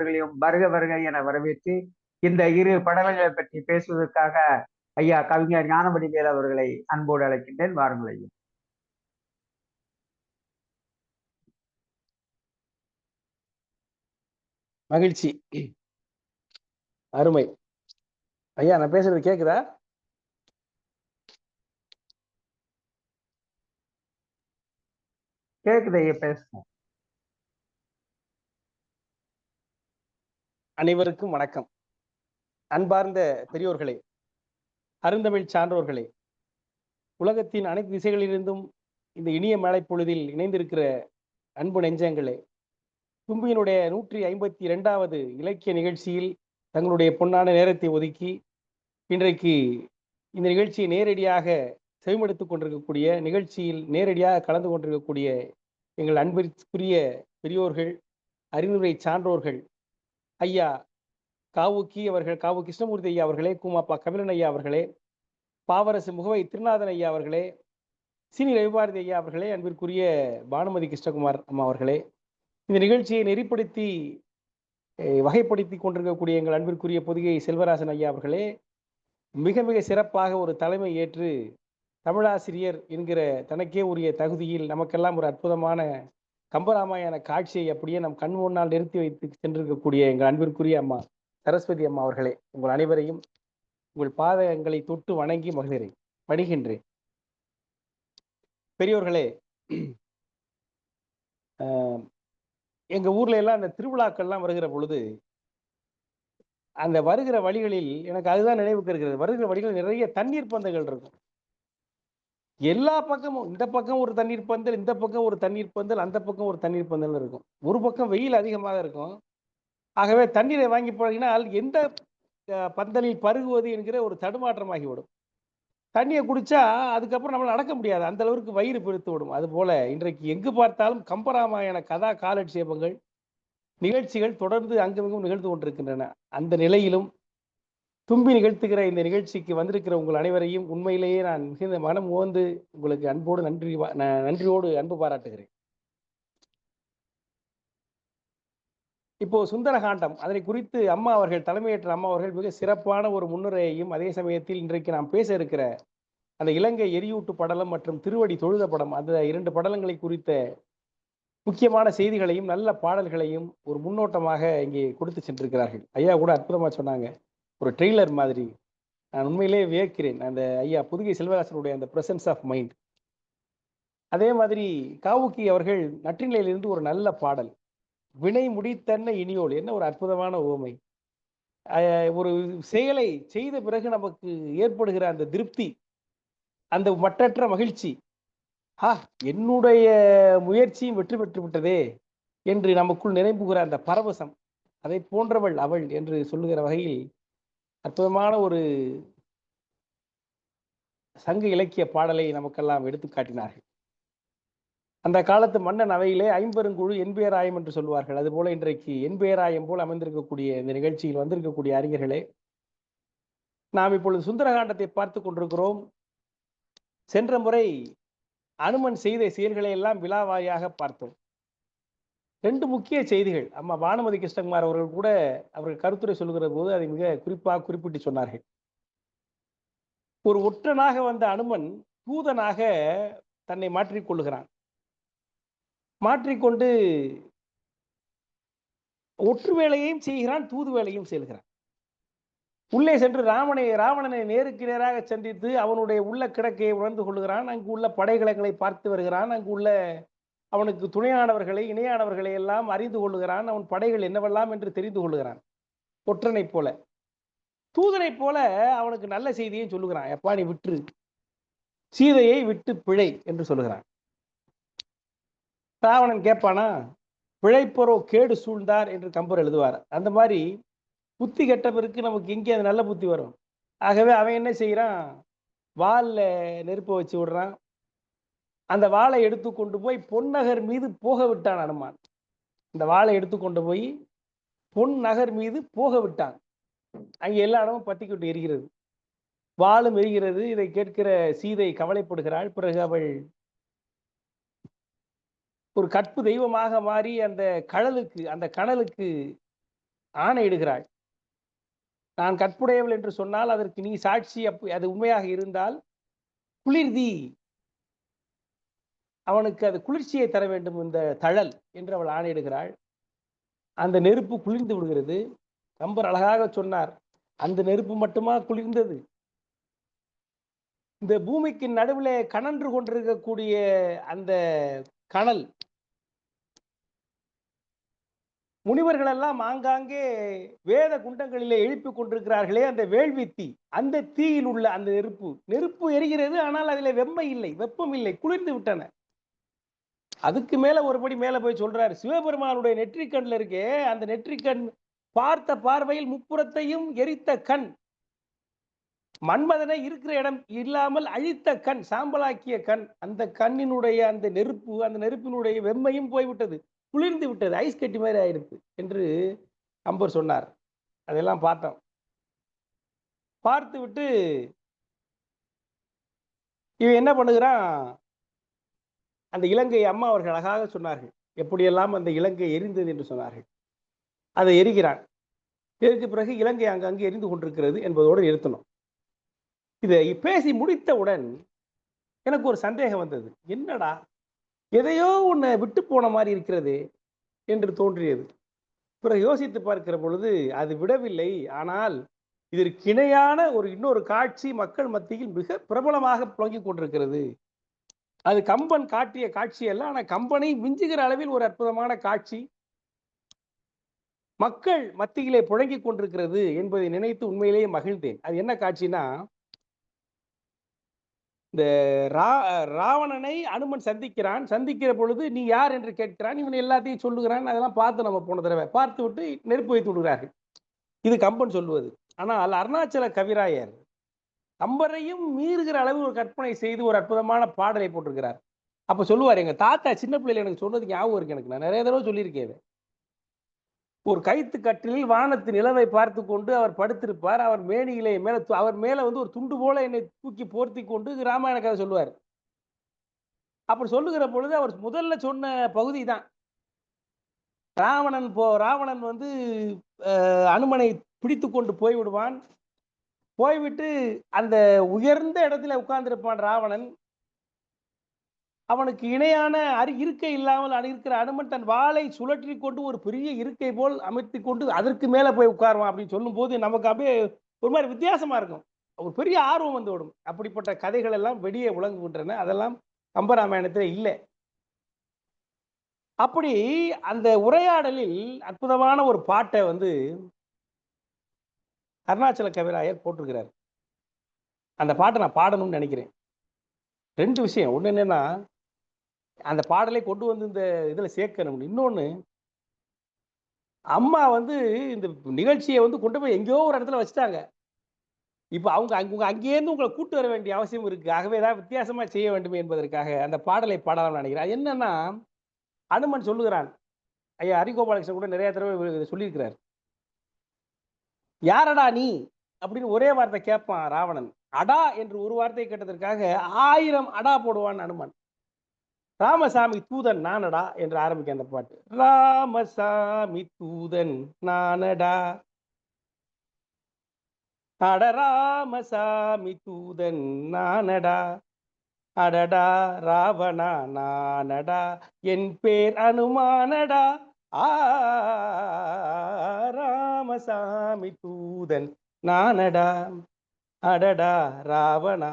அவர்களையும் வருக வருக என வரவேற்று இந்த இரு படலங்களை பற்றி பேசுவதற்காக ஐயா கவிஞர் ஞானவடிவேல் அவர்களை அன்போடு அழைக்கின்றேன். வாருங்கள் ஐயா. மகிழ்ச்சி, அருமை. ஐயா, நான் பேசுறது கேக்குதா? கேக்குது ஐயா, பேசுங்க. அனைவருக்கும் வணக்கம். அன்பார்ந்த பெரியோர்களே, அருந்தமிழ் சான்றோர்களே, உலகத்தின் அனைத்து திசைகளிலிருந்தும் இந்த இனிய மழை பொழுதில் இணைந்திருக்கிற அன்பு நெஞ்சங்களே, தும்பியினுடைய 152வது இலக்கிய நிகழ்ச்சியில் தங்களுடைய பொன்னான நேரத்தை ஒதுக்கி இன்றைக்கு இந்த நிகழ்ச்சியை நேரடியாக செவிமடுத்துக் கொண்டிருக்கக்கூடிய, நிகழ்ச்சியில் நேரடியாக கலந்து கொண்டிருக்கக்கூடிய எங்கள் அன்பிற்குரிய பெரியோர்கள், அறிவுரை சான்றோர்கள், ஐயா காவுக்கி அவர்கள், காவு கிருஷ்ணமூர்த்தி ஐயா அவர்களே, கூமாப்பா கபிலன் ஐயா அவர்களே, பாவரசு முகவை திருநாதன் ஐயா அவர்களே, சீனி ரவிபாரதி ஐயா அவர்களே, அன்பிற்குரிய பானுமதி கிருஷ்ணகுமார் அம்மா அவர்களே, இந்த நிகழ்ச்சியை நெறிப்படுத்தி வகைப்படுத்தி கொண்டிருக்கக்கூடிய எங்கள் அன்பிற்குரிய பொதிகை செல்வராசன் ஐயா அவர்களே, மிக மிக சிறப்பாக ஒரு தலைமை ஏற்று தமிழாசிரியர் என்கிற தனக்கே உரிய தகுதியில் நமக்கெல்லாம் ஒரு அற்புதமான கம்பராமாயண காட்சியை அப்படியே நம் கண் முன்னால் நிறுத்தி வைத்து சென்றிருக்கக்கூடிய எங்கள் அன்பிற்குரிய அம்மா சரஸ்வதி அம்மா அவர்களே, உங்கள் அனைவரையும் உங்கள் பாதங்களை தொட்டு வணங்கி மகிழ்கிறேன், பணிகின்றேன். பெரியோர்களே, எங்க ஊர்ல எல்லாம் அந்த திருவிழாக்கள்லாம் வருகிற பொழுது அந்த வருகிற வழிகளில் எனக்கு அதுதான் நினைவுக்கு இருக்கிறது. வருகிற வழிகளில் நிறைய தண்ணீர் பந்தல்கள் இருக்கும். எல்லா பக்கமும், இந்த பக்கம் ஒரு தண்ணீர் பந்தல், இந்த பக்கம் ஒரு தண்ணீர் பந்தல், அந்த பக்கம் ஒரு தண்ணீர் பந்தல் இருக்கும். ஒரு பக்கம் வெயில் அதிகமாக இருக்கும். ஆகவே தண்ணீரை வாங்கி போனீங்கன்னா எந்த பந்தலில் பருகுவது என்கிற ஒரு தடுமாற்றமாகிவிடும். தண்ணியை குடிச்சா அதுக்கப்புறம் நம்மளால் நடக்க முடியாது, அந்த அளவுக்கு வயிறு பெருத்து விடும். அதுபோல இன்றைக்கு எங்கு பார்த்தாலும் கம்பராமாயண கதா காலட்சேபங்கள் நிகழ்ச்சிகள் தொடர்ந்து அங்குமிங்கும் நிகழ்ந்து கொண்டிருக்கின்றன. அந்த நிலையிலும் தும்பி நிகழ்த்துகிற இந்த நிகழ்ச்சிக்கு வந்திருக்கிற உங்கள் அனைவரையும் உண்மையிலேயே நான் மிகுந்த மனம் உவந்து உங்களுக்கு அன்போடு நன்றியோடு அன்பு பாராட்டுகிறேன். இப்போ சுந்தரகாண்டம், அதனை குறித்து அம்மா அவர்கள், தலைமையேற்ற அம்மா அவர்கள் மிக சிறப்பான ஒரு முன்னுரையையும், அதே சமயத்தில் இன்றைக்கு நாம் பேச இருக்கிற அந்த இலங்கை எரியூட்டு படலம் மற்றும் திருவடி தொழுத படம், அந்த 2 படலங்களை குறித்த முக்கியமான செய்திகளையும் நல்ல பாடல்களையும் ஒரு முன்னோட்டமாக இங்கே கொடுத்து சென்றிருக்கிறார்கள். ஐயா கூட அற்புதமா சொன்னாங்க, ஒரு ட்ரெய்லர் மாதிரி. நான் உண்மையிலே வியக்கிறேன் அந்த ஐயா புதுகை செல்வராசனுடைய அந்த பிரசன்ஸ் ஆஃப் மைண்ட். அதே மாதிரி காவுக்கி அவர்கள் நற்றினிலிருந்து ஒரு நல்ல பாடல், வினை முடித்தன்ன இனியோல், என்ன ஒரு அற்புதமான உவமை. ஒரு செயலை செய்த பிறகு நமக்கு ஏற்படுகிற அந்த திருப்தி, அந்த மற்றற்ற மகிழ்ச்சி, என்னுடைய முயற்சியும் வெற்றி பெற்று விட்டதே என்று நமக்குள் நினைப்புகிற அந்த பரவசம், அதை போன்றவள் அவள் என்று சொல்லுகிற வகையில் அற்புதமான ஒரு சங்க இலக்கிய பாடலை நமக்கெல்லாம் எடுத்து காட்டினார்கள். அந்த காலத்து மன்னன் அவையிலே ஐம்பெருங்குழு என்பேராயம் என்று சொல்லுவார்கள். அதுபோல இன்றைக்கு என்பேராயம் போல் அமைந்திருக்கக்கூடிய இந்த நிகழ்ச்சியில் வந்திருக்கக்கூடிய அறிஞர்களே, நாம் இப்பொழுது சுந்தரகாண்டத்தை பார்த்து கொண்டிருக்கிறோம். சென்ற முறை அனுமன் செய்த செயல்களை எல்லாம் விழாவாரியாக பார்த்தோம். 2 முக்கிய செய்திகள் அம்மா பானுமதி கிருஷ்ணகுமார் அவர்கள் கூட அவர்கள் கருத்துரை சொல்லுகிற போது அதை மிக குறிப்பாக குறிப்பிட்டு சொன்னார்கள். ஒரு ஒற்றனாக வந்த அனுமன் தூதனாக தன்னை மாற்றிக்கொள்ளுகிறான். மாற்றிக்கொண்டு ஒற்று வேலையையும் செய்கிறான், தூது வேலையும் செய்கிறான். உள்ளே சென்று ராவணனை நேருக்கு நேராக சந்தித்து அவனுடைய உள்ள கிடக்கையை உணர்ந்து கொள்ளுகிறான். அங்கு உள்ள படைகளங்களை பார்த்து வருகிறான். அங்கு உள்ள அவனுக்கு துணையானவர்களை, இணையானவர்களை எல்லாம் அறிந்து கொள்ளுகிறான். அவன் படைகள் என்னவெல்லாம் என்று தெரிந்து கொள்ளுகிறான். ஒற்றனை போல, தூதனை போல அவனுக்கு நல்ல செய்தியை சொல்லுகிறான். எப்பா, நீ விட்டு சீதையை விட்டு பிழை என்று சொல்லுகிறான். ராவணன் கேட்பானா? பிழைப்போரோ கேடு சூழ்ந்தார் என்று கம்பர் எழுதுவார். அந்த மாதிரி புத்தி கெட்ட பிறகு நமக்கு எங்கே அது நல்ல புத்தி வரும்? ஆகவே அவன் என்ன செய்யறான்? வால்ல நெருப்ப வச்சு விடுறான். அந்த வாளை எடுத்து கொண்டு போய் பொன்னகர் மீது போக விட்டான் அனுமான். இந்த வாளை எடுத்து கொண்டு போய் பொன் நகர் மீது போக விட்டான். அங்கே எல்லா இடமும் பத்திக்கிட்டு எரிகிறது, வாளும் எரிகிறது. இதை கேட்கிற சீதை கவலைப்படுகிறாள். பிறகு அவள் ஒரு கற்பு தெய்வமாக மாறி அந்த கணலுக்கு ஆணையிடுகிறாள். நான் கற்புடையவள் என்று சொன்னால் அதற்கு நீ சாட்சி, அது உண்மையாக இருந்தால் குளிர்தி, அவனுக்கு அது குளிர்ச்சியை தர வேண்டும் இந்த தழல் என்று அவள் ஆணையிடுகிறாள். அந்த நெருப்பு குளிர்ந்து விடுகிறது. கம்பர் அழகாக சொன்னார், அந்த நெருப்பு மட்டுமா குளிர்ந்தது? இந்த பூமிக்கு நடுவிலே கனன்று கொண்டிருக்கக்கூடிய அந்த கனல், முனிவர்கள் எல்லாம் ஆங்காங்கே வேத குண்டங்களிலே எழுப்பி கொண்டிருக்கிறார்களே அந்த வேள்வி தீ, அந்த தீயில் உள்ள அந்த நெருப்பு எரிகிறது. ஆனால் அதில் வெம்மை இல்லை, வெப்பம் இல்லை, குளிர்ந்து விட்டன. அதுக்கு மேல ஒருபடி மேல போய் சொல்றாரு, சிவபெருமானுடைய நெற்றிக்கண்ல இருக்கே அந்த நெற்றிக்கண் பார்த்த பார்வையில் முப்புறத்தையும் எரித்த கண், மன்மதனை இருக்கிற இடம் இல்லாமல் அழித்த கண், சாம்பலாக்கிய கண், அந்த கண்ணினுடைய அந்த நெருப்பினுடைய வெம்மையும் போய்விட்டது, குளிர்ந்து விட்டது, ஐஸ் கட்டி மாதிரி ஆயிடுது என்று அம்பர் சொன்னார். அதெல்லாம் பார்த்தோம். பார்த்து விட்டு இவன் என்ன பண்ணுகிறான், அந்த இலங்கை அம்மா அவர்கள் அழகாக சொன்னார்கள், எப்படியெல்லாம் அந்த இலங்கை எரிந்தது என்று சொன்னார்கள். அதை எரிகிறான். இதற்கு பிறகு இலங்கை அங்கங்கே எரிந்து கொண்டிருக்கிறது என்பதோடு நிறுத்தணும். இதை பேசி முடித்தவுடன் எனக்கு ஒரு சந்தேகம் வந்தது. என்னடா எதையோ ஒன்று விட்டு போன மாதிரி இருக்கிறது என்று தோன்றியது. பிறகு யோசித்து பார்க்கிற பொழுது அது விடவில்லை. ஆனால் இதற்கு இணையான இன்னொரு காட்சி மக்கள் மத்தியில் மிக பிரபலமாக புழங்கிக் கொண்டிருக்கிறது. அது கம்பன் காட்டிய காட்சி அல்ல, ஆனால் கம்பனை மிஞ்சுகிற அளவில் ஒரு அற்புதமான காட்சி மக்கள் மத்தியிலே புழங்கிக் கொண்டிருக்கிறது என்பதை நினைத்து உண்மையிலேயே மகிழ்ந்தேன். அது என்ன காட்சினா, இந்த ராவணனை அனுமன் சந்திக்கிற பொழுது நீ யார் என்று கேட்கிறான். இவன் எல்லாத்தையும் சொல்லுகிறான். அதெல்லாம் பார்த்து நம்ம போன தடவை பார்த்து விட்டு நெருப்பு வைத்து விடுகிறார்கள். இது கம்பன் சொல்லுவது. ஆனால் அருணாச்சல கவிராயர் கம்பரையும் மீறுகிற அளவு ஒரு கற்பனை செய்து ஒரு அற்புதமான பாடலை போட்டிருக்கிறார். அப்ப சொல்லுவார், எங்க தாத்தா சின்ன பிள்ளைல எனக்கு சொன்னது ஞாபகம் இருக்கு, எனக்கு நான் நிறைய தடவை சொல்லியிருக்கேன். ஒரு கைத்து கட்டிலில் வானத்து நிலவை பார்த்து கொண்டு அவர் படுத்திருப்பார். அவர் மேனியிலே அவர் மேல ஒரு துண்டு போல என்னை தூக்கி போர்த்தி கொண்டு ராமாயண கதை சொல்லுவார். அப்படி சொல்லுகிற பொழுது அவர் முதல்ல சொன்ன பகுதி தான், ராவணன் அனுமனை பிடித்து கொண்டு போய்விடுவான். போய்விட்டு அந்த உயர்ந்த இடத்துல உட்கார்ந்திருப்பான் ராவணன். அவனுக்கு இணையான இருக்கை இல்லாமல் இருக்கிற அனுமன் தன் வாளை சுழற்றி கொண்டு ஒரு பெரிய இருக்கை போல் அமைத்து கொண்டு அதற்கு மேல போய் உட்காருவான் அப்படின்னு சொல்லும் போது நமக்கு அப்படியே ஒரு மாதிரி வித்தியாசமா இருக்கும். ஒரு பெரிய ஆர்வம் வந்துவிடும். அப்படிப்பட்ட கதைகள் எல்லாம் வெளியே விளங்குகின்றன. அதெல்லாம் கம்பராமாயணத்தில் இல்லை. அப்படி அந்த உரையாடலில் அற்புதமான ஒரு பாட்டை அருணாச்சல கவிராயர் போட்டிருக்கிறார். அந்த பாட்டை நான் பாடணும்னு நினைக்கிறேன். 2 விஷயம். ஒன்று என்னன்னா, அந்த பாடலை கொண்டு இந்த இதில் சேர்க்கணும். இன்னொன்று, அம்மா இந்த நிகழ்ச்சியை கொண்டு போய் எங்கேயோ ஒரு இடத்துல வச்சுட்டாங்க. இப்போ அவங்க அங்கேருந்து உங்களை கூட்டு வர வேண்டிய அவசியம் இருக்கு. ஆகவே ஏதாவது வித்தியாசமா செய்ய வேண்டும் என்பதற்காக அந்த பாடலை பாடலாம்னு நினைக்கிறேன். அது என்னன்னா, அனுமன் சொல்லுகிறான், ஐயா ஹரிகோபாலகிருஷ்ணன் கூட நிறைய தடவை சொல்லியிருக்கிறார், யாரடா நீ அப்படின்னு ஒரே வார்த்தை கேட்பான் ராவணன். அடா என்று ஒரு வார்த்தை கேட்டதற்காக 1000 அடா போடுவான் அனுமன். ராமசாமி தூதன் நானடா என்று ஆரம்பிக்க அந்த பாட்டு. ராமசாமி தூதன் நானடா, அட ராமசாமி தூதன் நானடா, அடடா ராவணா நானடா, என் பேர் அனுமானடா, ராமசாமி தூதன் நானடா, அடடா ராவணா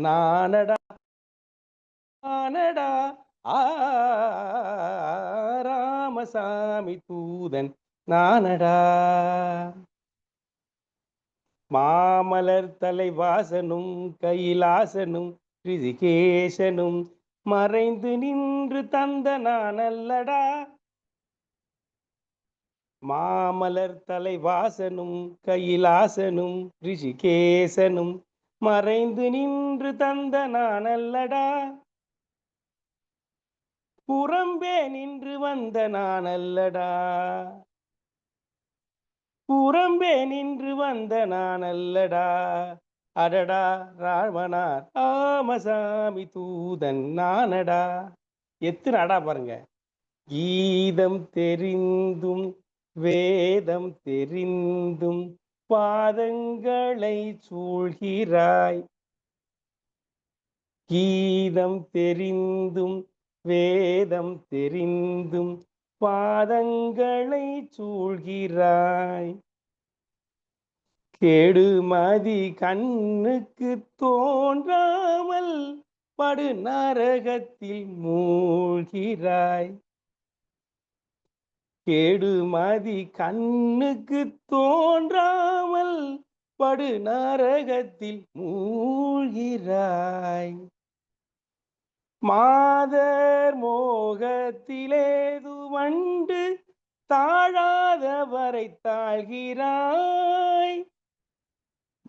நானடா, நானடா ராமசாமி தூதன் நானடா. மாமலர் தலைவாசனும் கைலாசனும் ரிஷிகேசனும் மறைந்து நின்று தந்த நானல்லடா. மாமலர் தலைவாசனும் கைலாசனும் ரிஷிகேசனும் மறைந்து நின்று தந்த நானல்லடா. புறம்பே நின்று வந்த நானல்லடா, புறம்பே நின்று வந்த நானல்லடா, அடடா ராவணா ராமசாமி தூதன் நானடா. எத்தனை அடா பாருங்க. கீதம் தெரிந்தும் வேதம் தெரிந்தும் பாதங்களை சூழ்கிறாய். கீதம் தெரிந்தும் வேதம் தெரிந்தும் பாதங்களை சூழ்கிறாய். கெடுமதி கண்ணுக்கு தோன்றாமல் படு நரகத்தில் மூழ்கிறாய். கெடுமதி கண்ணுக்கு தோன்றாமல் படு நரகத்தில் மூழ்கிறாய். மாதர் மோகத்திலேது வண்டு தாழாதவரை தாழ்கிறாய்.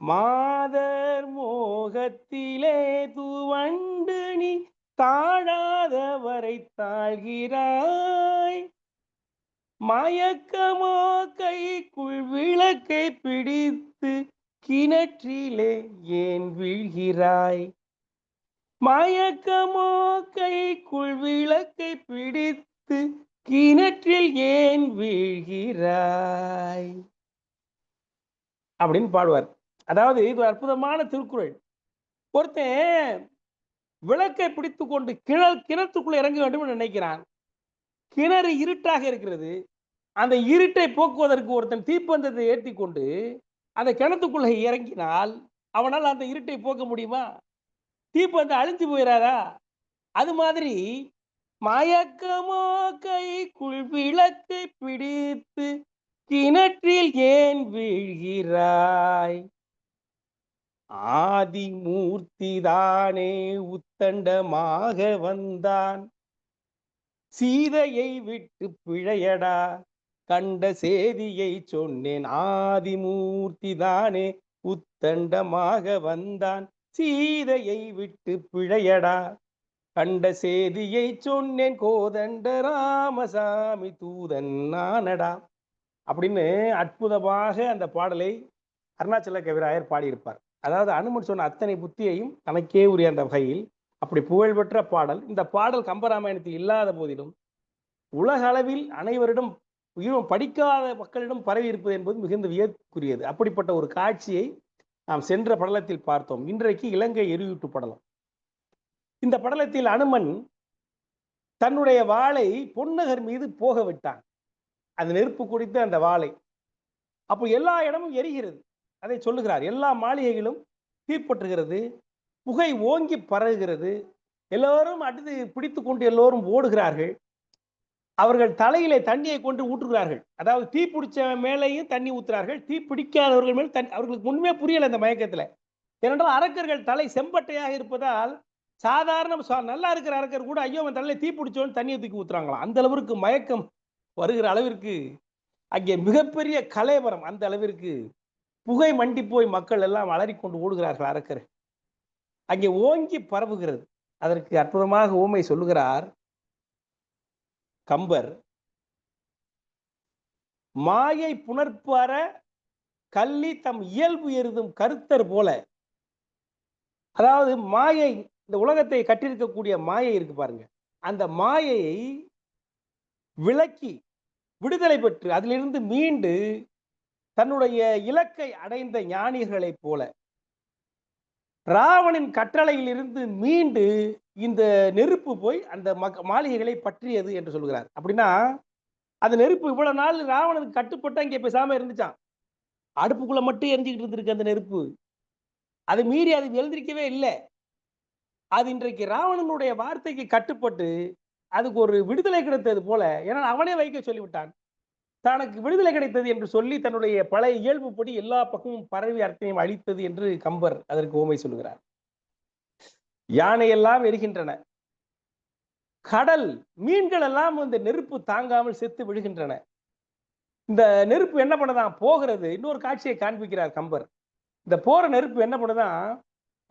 மாதர் மோகத்திலே துவண்டு நீ தாழாதவரை தாழ்கிறாய். மயக்கமோ கைக்குள் விளக்கை பிடித்து கிணற்றிலே ஏன் வீழ்கிறாய். மயக்கமோ கைக்குள் விளக்கை பிடித்து கிணற்றில் ஏன் வீழ்கிறாய் அப்படின்னு பாடுவார். அதாவது இது அற்புதமான திருக்குறள். ஒருத்தன் விளக்கை பிடித்து கொண்டு கிணத்துக்குள்ள இறங்க வேண்டும் என்று நினைக்கிறான். கிணறு இருட்டாக இருக்கிறது. அந்த இருட்டை போக்குவதற்கு ஒருத்தன் தீப்பந்தத்தை ஏற்றி கொண்டு அந்த கிணத்துக்குள்ள இறங்கினால் அவனால் அந்த இருட்டை போக்க முடியுமா? தீப்பந்தம் அழிஞ்சு போயிடாதா? அது மாதிரி மயக்கமோ கைக்குள் விளக்கை பிடித்து கிணற்றில் ஏன் வீழ்கிறாய். ஆதிமூர்த்திதானே உத்தண்டமாக வந்தான். சீதையை விட்டு பிழையடா கண்ட சேதியை சொன்னேன். ஆதிமூர்த்திதானே உத்தண்டமாக வந்தான். சீதையை விட்டு பிழையடா கண்ட சேதியை சொன்னேன். கோதண்ட ராமசாமி தூதன் நானடா அப்படின்னு அற்புதமாக அந்த பாடலை அருணாச்சல கவிராயர் பாடியிருப்பார். அதாவது அனுமன் சொன்ன அத்தனை புத்தியையும் தனக்கே உரிய அந்த வகையில் அப்படி புகழ்பெற்ற பாடல். இந்த பாடல் கம்பராமாயணத்தில் இல்லாத போதிலும் உலக அளவில் அனைவரிடம் படிக்காத மக்களிடம் பரவி இருப்பது என்பது மிகுந்த வியப்புக்குரியது. அப்படிப்பட்ட ஒரு காட்சியை நாம் சென்ற படலத்தில் பார்த்தோம். இன்றைக்கு இலங்கை எரியூட்டு படலம். இந்த படலத்தில் அனுமன் தன்னுடைய வாளை பொன்னகர் மீது போக விட்டான். அது நெருப்பு குடித்த அந்த வாளை. அப்போ எல்லா இடமும் எரிகிறது. அதை சொல்லுகிறார். எல்லா மாளிகைகளும் தீப்பற்றுகிறது. புகை ஓங்கி பரவுகிறது. எல்லோரும் அடுத்து பிடித்து கொண்டு எல்லோரும் ஓடுகிறார்கள். அவர்கள் தலையிலே தண்ணியை கொண்டு ஊற்றுகிறார்கள். அதாவது தீ பிடிச்ச மேலேயும் தண்ணி ஊற்றுறார்கள். தீ பிடிக்காதவர்கள் மேல் அவர்களுக்கு முன்னே புரியல அந்த மயக்கத்தில். ஏனென்றால் அரக்கர்கள் தலை செம்பட்டையாக இருப்பதால் சாதாரண நல்லா இருக்கிற அரக்கர் கூட ஐயோ அவன் தலையில தீ பிடிச்சோன்னு தண்ணியை தூக்கி ஊற்றுறாங்களாம். அந்த அளவிற்கு மயக்கம் வருகிற அளவிற்கு அங்கே மிகப்பெரிய கலேவரம். அந்த அளவிற்கு புகை மண்டி போய் மக்கள் எல்லாம் அலறிக்கொண்டு ஓடுகிறார்கள். அரக்கர் அங்கே ஓங்கி பரவுகிறது. அதற்கு அற்புதமாக ஊமை சொல்லுகிறார் கம்பர். மாயை புணர்ப்பற கள்ளி தம் இயல்பு எருதும் கருத்தர் போல. அதாவது மாயை, இந்த உலகத்தை கட்டியிருக்கக்கூடிய மாயை இருக்கு பாருங்க. அந்த மாயையை விளக்கி விடுதலை பெற்று அதிலிருந்து மீண்டு தன்னுடைய இலக்கை அடைந்த ஞானிகளைப் போல ராவணின் கட்டளையில் இருந்து மீண்டு இந்த நெருப்பு போய் அந்த மாளிகைகளை பற்றியது என்று சொல்கிறார். அப்படின்னா அந்த நெருப்பு இவ்வளவு நாள் ராவணனுக்கு கட்டுப்பட்டு அங்கே பேசாம இருந்துச்சான். அடுப்புக்குள்ள மட்டும் எரிஞ்சுக்கிட்டு இருந்திருக்கு அந்த நெருப்பு. அதை மீறி அது எழுந்திருக்கவே இல்லை. அது இன்றைக்கு ராவணனுடைய வார்த்தைக்கு கட்டுப்பட்டு அதுக்கு ஒரு விடுதலை கிடைத்தது போல. ஏன்னா அவனே வைக்க சொல்லிவிட்டான். தனக்கு விடுதலை கிடைத்தது என்று சொல்லி தன்னுடைய பழைய இயல்புப்படி எல்லா பக்கமும் பரவி அர்த்தனையும் அழித்தது என்று கம்பர் அதற்கு ஓமை சொல்லுகிறார். யானை எல்லாம் எரிகின்றன. கடல் மீன்கள் எல்லாம் இந்த நெருப்பு தாங்காமல் செத்து விழுகின்றன. இந்த நெருப்பு என்ன பண்ணதான் போகிறது. இன்னொரு காட்சியை காண்பிக்கிறார் கம்பர். இந்த போற நெருப்பு என்ன பண்ணுதான்,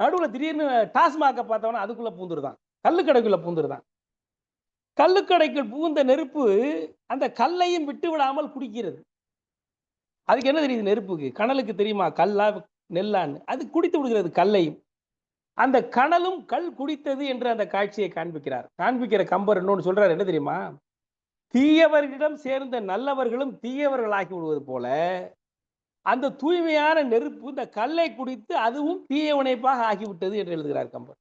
நடுவுல திடீர்னு டாஸ்மாக பார்த்தவனா அதுக்குள்ள பூந்துருதான், கல்லுக்கடைக்குள்ள பூந்துருதான். கல்லுக்கடைக்குள் பூந்த நெருப்பு அந்த கல்லையும் விட்டு விடாமல் குடிக்கிறது. அதுக்கு என்ன தெரியுது நெருப்புக்கு? கனலுக்கு தெரியுமா கல்லா நெல்லான்னு? அது குடித்து விடுகிறது கல்லையும். அந்த கனலும் கல் குடித்தது என்று அந்த காட்சியை காண்பிக்கிற கம்பர் இன்னொன்று சொல்றாரு. என்ன தெரியுமா? தீயவர்களிடம் சேர்ந்த நல்லவர்களும் தீயவர்களாகி விடுவது போல அந்த தூய்மையான நெருப்பு இந்த கல்லை குடித்து அதுவும் தீயவனைப்பாக ஆகிவிட்டது என்று எழுதுகிறார் கம்பர்.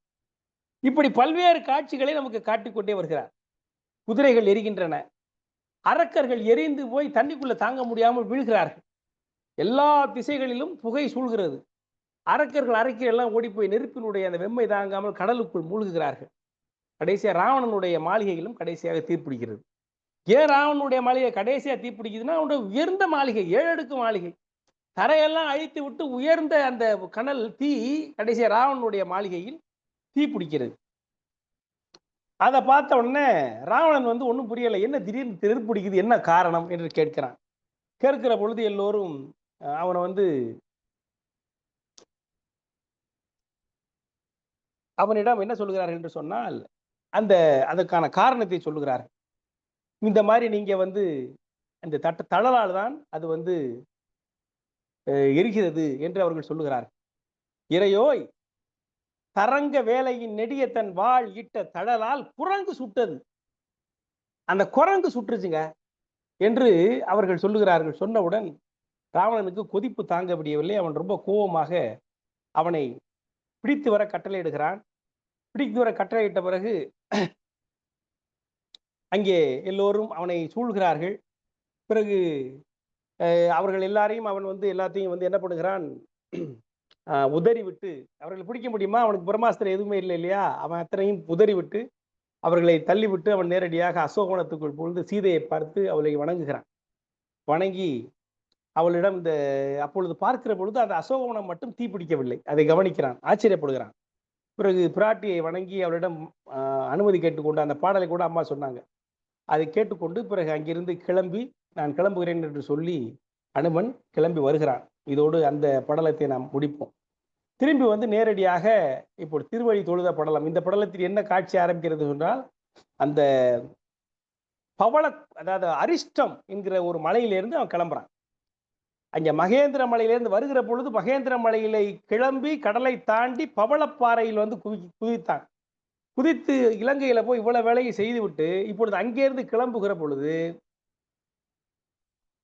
இப்படி பல்வேறு காட்சிகளை நமக்கு காட்டிக்கொண்டே வருகிறார். குதிரைகள் எரிகின்றன, அரக்கர்கள் எரிந்து போய் தண்ணிக்குள்ள தாங்க முடியாமல் வீழ்கிறார்கள். எல்லா திசைகளிலும் புகை சூழ்கிறது. அரக்கர்கள் அரக்கர் எல்லாம் ஓடி போய் நெருப்பினுடைய அந்த வெம்மை தாங்காமல் கடலுக்குள் மூழ்குகிறார்கள். கடைசியாக ராவணனுடைய மாளிகையிலும் கடைசியாக தீப்பிடிக்கிறது. ஏன் ராவணனுடைய மாளிகை கடைசியாக தீப்பிடிக்குதுன்னா, அவனுடைய உயர்ந்த மாளிகை, 7 அடுக்கு மாளிகை, தரையெல்லாம் அழித்து விட்டு உயர்ந்த அந்த கனல் தீ கடைசியாக ராவணனுடைய மாளிகையில் தீ பிடிக்கிறது. அதை பார்த்த உடனே ராவணன் ஒன்றும் புரியலை, என்ன திடீர்னு நெருப்பிடிக்குது, என்ன காரணம் என்று கேட்கிறான். கேட்கிற பொழுது எல்லோரும் அவனை அவனிடம் என்ன சொல்லுகிறார்கள் என்று சொன்னால், அதற்கான காரணத்தை சொல்லுகிறார்கள். இந்த மாதிரி நீங்க அந்த தழலால் தான் அது எரிகிறது என்று அவர்கள் சொல்லுகிறார்கள். இறையோய், தரங்க வேலையின் நெடிய தன் வாழ் இட்ட தழலால் குரங்கு சுட்டது, அந்த குரங்கு சுட்டுருச்சுங்க என்று அவர்கள் சொல்லுகிறார்கள். சொன்னவுடன் ராவணனுக்கு கொதிப்பு தாங்க முடியவில்லை. அவன் ரொம்ப கோபமாக அவனை பிடித்து வர கட்டளையிடுகிறான். பிடித்து வர கட்டளையிட்ட பிறகு அங்கே எல்லோரும் அவனை சூழ்கிறார்கள். பிறகு அவர்கள் எல்லாரையும் அவன் எல்லாத்தையும் என்ன பண்ணுகிறான், உதறி விட்டு, அவர்களை பிடிக்க முடியுமா, அவனுக்கு பிரம்மாஸ்திரம் எதுவுமே இல்லை இல்லையா, அவன் அத்தனையும் உதறி விட்டு அவர்களை தள்ளிவிட்டு அவன் நேரடியாக அசோகவனத்துக்குள் பொழுது சீதையை பார்த்து அவளை வணங்குகிறான். வணங்கி அவளிடம் அப்பொழுது பார்க்கிற பொழுது அந்த அசோகவனம் மட்டும் தீப்பிடிக்கவில்லை, அதை கவனிக்கிறான், ஆச்சரியப்படுகிறான். பிறகு பிராட்டியை வணங்கி அவளிடம் அனுமதி கேட்டுக்கொண்டு, அந்த பாடலை கூட அம்மா சொன்னாங்க, அதை கேட்டுக்கொண்டு பிறகு அங்கிருந்து கிளம்பி நான் கிளம்புகிறேன் என்று சொல்லி அனுமன் கிளம்பி வருகிறான். இதோடு அந்த படலத்தை நாம் முடிப்போம். திரும்பி நேரடியாக இப்போ திருவழி தொழுத படலம். இந்த படலத்தில் என்ன காட்சி ஆரம்பிக்கிறது என்றால், அந்த அதாவது அரிஷ்டம் என்கிற ஒரு மலையிலிருந்து அவன் கிளம்புறான். அங்கே மகேந்திர மலையிலிருந்து வருகிற பொழுது மகேந்திர மலையிலை கிளம்பி கடலை தாண்டி பவளப்பாறையில் குதித்தான். குதித்து இலங்கையில போய் இவ்வளவு வேலையை செய்துவிட்டு இப்பொழுது அங்கேருந்து கிளம்புகிற பொழுது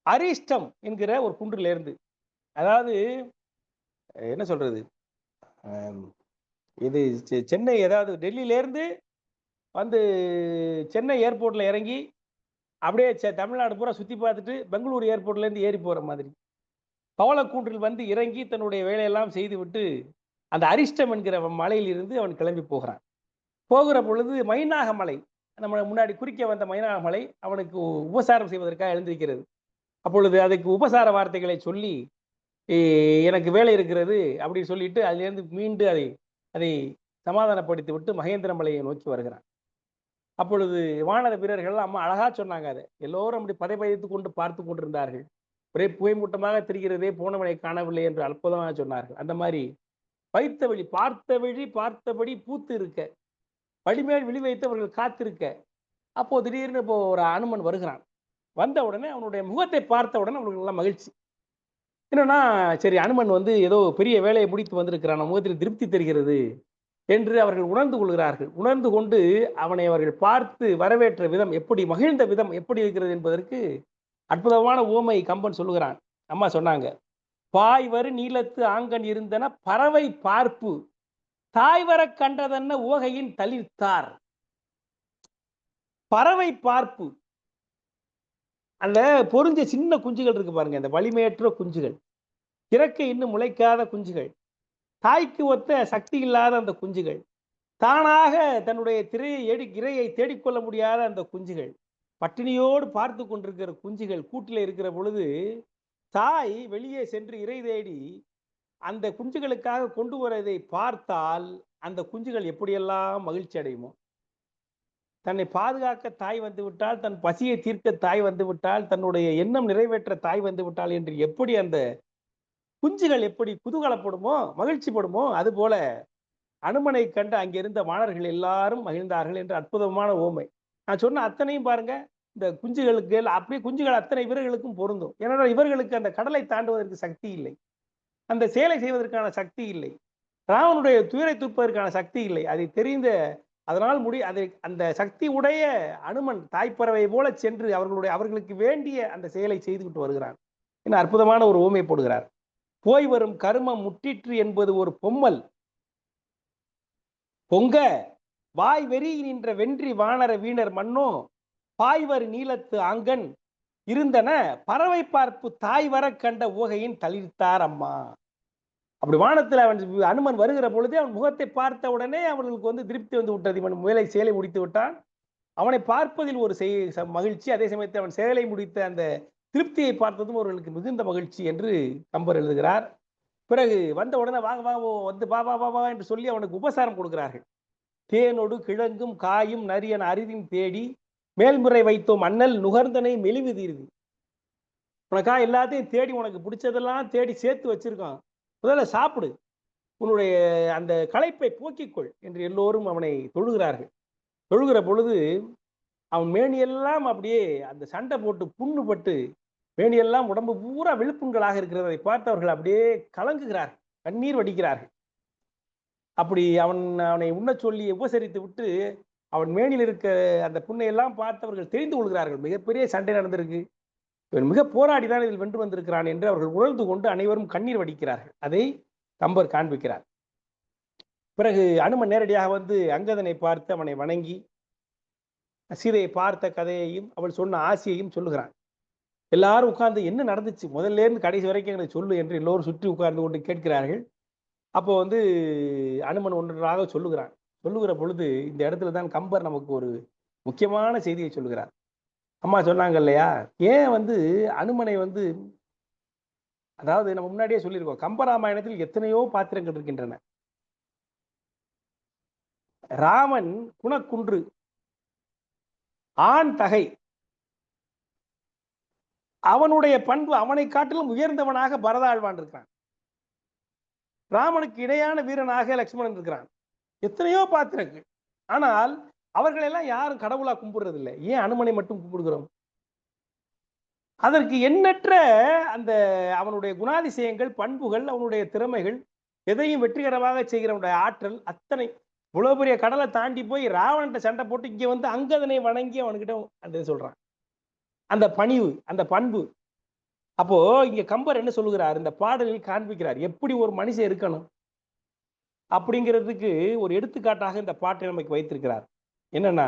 அரிஷ்டம் என்கிற ஒரு குன்றிலிருந்து, அதாவது என்ன சொல்றது, இது சென்னை, அதாவது டெல்லியிலேருந்து சென்னை ஏர்போர்ட்ல இறங்கி அப்படியே தமிழ்நாடு பூரா சுற்றி பார்த்துட்டு பெங்களூர் ஏர்போர்ட்லேருந்து ஏறி போகிற மாதிரி பவளக்கூன்றில் இறங்கி தன்னுடைய வேலையெல்லாம் செய்துவிட்டு அந்த அரிஷ்டம் என்கிற மலையிலிருந்து அவன் கிளம்பி போகிறான். போகிற பொழுது மைனாக மலை, நம்ம முன்னாடி குறிக்க வந்த மைனாக மலை அவனுக்கு உபசாரம் செய்வதற்காக எழுந்திருக்கிறது. அப்பொழுது அதுக்கு உபசார வார்த்தைகளை சொல்லி, எனக்கு வேலை இருக்கிறது அப்படின்னு சொல்லிட்டு அதிலிருந்து மீண்டு அதை சமாதானப்படுத்தி விட்டு மகேந்திர மலையை நோக்கி வருகிறான். அப்பொழுது வானர வீரர்கள் அம்மா அழகா சொன்னாங்க, அதை எல்லோரும் அப்படி பதைபதைத்து கொண்டு பார்த்து கொண்டிருந்தார்கள். ஒரே புகைமூட்டமாக தெரிகிறதே, போனவனை காணவில்லை என்று அற்புதமாக சொன்னார்கள். அந்த மாதிரி வைத்த வழி பார்த்த வழி பார்த்தபடி பூத்து இருக்க, வழிமேல் விழி வைத்தவர்கள் காத்திருக்க. அப்போ திடீர்னு இப்போ ஒரு அனுமன் வருகிறான். வந்த உடனே அவனுடைய முகத்தை பார்த்த உடனே அவங்களுக்கு எல்லாம் மகிழ்ச்சி. என்னன்னா, சரி அனுமன் ஏதோ பெரிய வேலையை முடித்து வந்திருக்கிறான், முகத்தில் திருப்தி தெரிகிறது என்று அவர்கள் உணர்ந்து கொள்கிறார்கள். உணர்ந்து கொண்டு அவனை அவர்கள் பார்த்து வரவேற்ற விதம் எப்படி, மகிழ்ந்த விதம் எப்படி இருக்கிறது என்பதற்கு அற்புதமான உவமை கம்பன் சொல்லுகிறான். அம்மா சொன்னாங்க, பாய்வரு நீலத்து ஆங்கன் இருந்தன பறவை பார்ப்பு தாய் வர கண்டதென்ன உவகையின் தளிர்த்தார். பறவை பார்ப்பு, அந்த பொறிஞ்ச சின்ன குஞ்சுகள் இருக்கு பாருங்க, அந்த வலிமையற்ற குஞ்சுகள், இறக்கை இன்னும் முளைக்காத குஞ்சுகள், தாய்க்கு ஒத்த சக்தி இல்லாத அந்த குஞ்சுகள், தானாக தன்னுடைய இரையை தேடிக்கொள்ள முடியாத அந்த குஞ்சுகள், பட்டினியோடு பார்த்து கொண்டிருக்கிற குஞ்சுகள் கூட்டில் இருக்கிற பொழுது தாய் வெளியே சென்று இறை தேடி அந்த குஞ்சுகளுக்காக கொண்டு வரதை பார்த்தால் அந்த குஞ்சுகள் எப்படியெல்லாம் மகிழ்ச்சி அடையுமோ. தன்னை பாதுகாக்க தாய் வந்து விட்டால், தன் பசியை தீர்க்க தாய் வந்து விட்டால், தன்னுடைய எண்ணம் நிறைவேற்ற தாய் வந்து விட்டால் என்று எப்படி அந்த குஞ்சுகள் எப்படி குதூகலப்படுமோ, மகிழ்ச்சி படுமோ, அதுபோல அனுமனை கண்டு அங்கிருந்த மாணவர்கள் எல்லாரும் மகிழ்ந்தார்கள் என்று அற்புதமான ஓமை. நான் சொன்ன அத்தனையும் பாருங்க, இந்த குஞ்சுகளுக்கு அப்படியே குஞ்சுகள் அத்தனை இவர்களுக்கும் பொருந்தும். ஏனென்றால் இவர்களுக்கு அந்த கடலை தாண்டுவதற்கு சக்தி இல்லை, அந்த செயலை செய்வதற்கான சக்தி இல்லை, ராவனுடைய துயரை தூர்ப்பதற்கான சக்தி இல்லை. அதை தெரிந்த அதனால் அதை அந்த சக்தி உடைய அனுமன் தாய்ப்பறவை போல சென்று அவர்களுக்கு வேண்டிய அந்த செயலை செய்துவிட்டு வருகிறான். என்ன அற்புதமான ஒரு ஓமை போடுகிறார். போய் வரும் கருமம் முற்றிற்று என்பது ஒரு பொம்மல் பொங்க வாய் வெறி நின்ற வென்றி வானர வீணர் மன்னோ பாய்வர் நீலத்து ஆங்கன் இருந்தன பறவை பார்ப்பு தாய் வர கண்ட ஊகையின் தளிர்த்தார் அம்மா. அப்படி வானத்தில் அவன் அனுமன் வருகிற பொழுது அவன் முகத்தை பார்த்த உடனே அவர்களுக்கு வந்து திருப்தி வந்து விட்டது. இவன் மேலை செயலை முடித்து விட்டான். அவனை பார்ப்பதில் ஒரு மகிழ்ச்சி, அதே சமயத்தில் அவன் செயலை முடித்த அந்த திருப்தியை பார்த்ததும் அவர்களுக்கு மிகுந்த மகிழ்ச்சி என்று கம்பர் எழுதுகிறார். பிறகு வந்த உடனே வாங்க வாங்க வந்து வா வா வா வா என்று சொல்லி அவனுக்கு உபசாரம் கொடுக்கிறார்கள். தேனொடு கிழங்கும் காயும் நரியன் அரிதின் தேடி மேல்முறை வைத்தோம் அண்ணல் நுகர்ந்தனை மெலிவு தீர்வு. உனக்கா எல்லாத்தையும் தேடி உனக்கு பிடிச்சதெல்லாம் தேடி சேர்த்து வச்சிருக்கான், முதல்ல சாப்பிடு, உன்னுடைய அந்த களைப்பை போக்கிக்கொள் என்று எல்லோரும் அவனை தொழுகிறார்கள். தொழுகிற பொழுது அவன் மேனியெல்லாம் அப்படியே அந்த சண்டை போட்டு புண்ணு பட்டு மேனியெல்லாம் உடம்பு பூரா விழுப்புண்களாக இருக்கிறதை பார்த்தவர்கள் அப்படியே கலங்குகிறார்கள், கண்ணீர் வடிக்கிறார்கள். அப்படி அவனை உண்ண சொல்லி உபசரித்து விட்டு அவன் மேனில் இருக்க அந்த புண்ணையெல்லாம் பார்த்தவர்கள் தெரிந்து கொள்கிறார்கள், மிகப்பெரிய சண்டை நடந்திருக்கு, இவன் மிக போராடிதான் இதில் வென்று வந்திருக்கிறான் என்று அவர்கள் உணர்ந்து கொண்டு அனைவரும் கண்ணீர் வடிக்கிறார்கள். அதை கம்பர் காண்பிக்கிறார். பிறகு அனுமன் நேரடியாக வந்து அங்கதனை பார்த்து அவனை வணங்கி சீதையை பார்த்த கதையையும் அவள் சொன்ன ஆசையையும் சொல்லுகிறான். எல்லாரும் உட்கார்ந்து என்ன நடந்துச்சு முதல்ல இருந்து கடைசி வரைக்கும் எங்களுக்கு சொல்லு என்று எல்லோரும் சுற்றி உட்கார்ந்து கொண்டு கேட்கிறார்கள். அப்போ வந்து அனுமன் ஒன்றாக சொல்லுகிறான். சொல்லுகிற பொழுது இந்த இடத்துல தான் கம்பர் நமக்கு ஒரு முக்கியமான செய்தியை சொல்லுகிறார். அம்மா சொன்னாங்க இல்லையா, ஏன் வந்து அனுமனை வந்து, அதாவது நம்ம முன்னாடியே சொல்லியிருக்கோம், கம்பராமாயணத்தில் எத்தனையோ பாத்திரங்கள் இருக்கின்றன. ராமன் குணக்குன்று, ஆண் தகை, அவனுடைய பண்பு அவனை காட்டிலும் உயர்ந்தவனாக பரதாழ்வான் இருக்கிறான். ராமனுக்கு இணையான வீரனாக லட்சுமணன் இருக்கிறான். எத்தனையோ பாத்திரங்கள். ஆனால் அவர்களெல்லாம் யாரும் கடவுளா கும்பிடுறதில்லை. ஏன் அனுமனை மட்டும் கும்பிடுகிறோம்? அதற்கு எண்ணற்ற அந்த அவனுடைய குணாதிசயங்கள், பண்புகள், அவனுடைய திறமைகள், எதையும் வெற்றிகரமாக செய்கிறவனுடைய ஆற்றல் அத்தனை. இவ்வளவு பெரிய கடலை தாண்டி போய் ராவணன்ட்ட சண்டை போட்டு இங்க வந்து அங்கதனை வணங்கி அவனுக்கிட்ட அந்த சொல்றான், அந்த பணிவு, அந்த பண்பு. அப்போ இங்க கம்பர் என்ன சொல்லுகிறார், இந்த பாடலில் காண்பிக்கிறார் எப்படி ஒரு மனுஷன் இருக்கணும் அப்படிங்கிறதுக்கு ஒரு எடுத்துக்காட்டாக இந்த பாட்டை நமக்கு வைத்திருக்கிறார். என்னன்னா,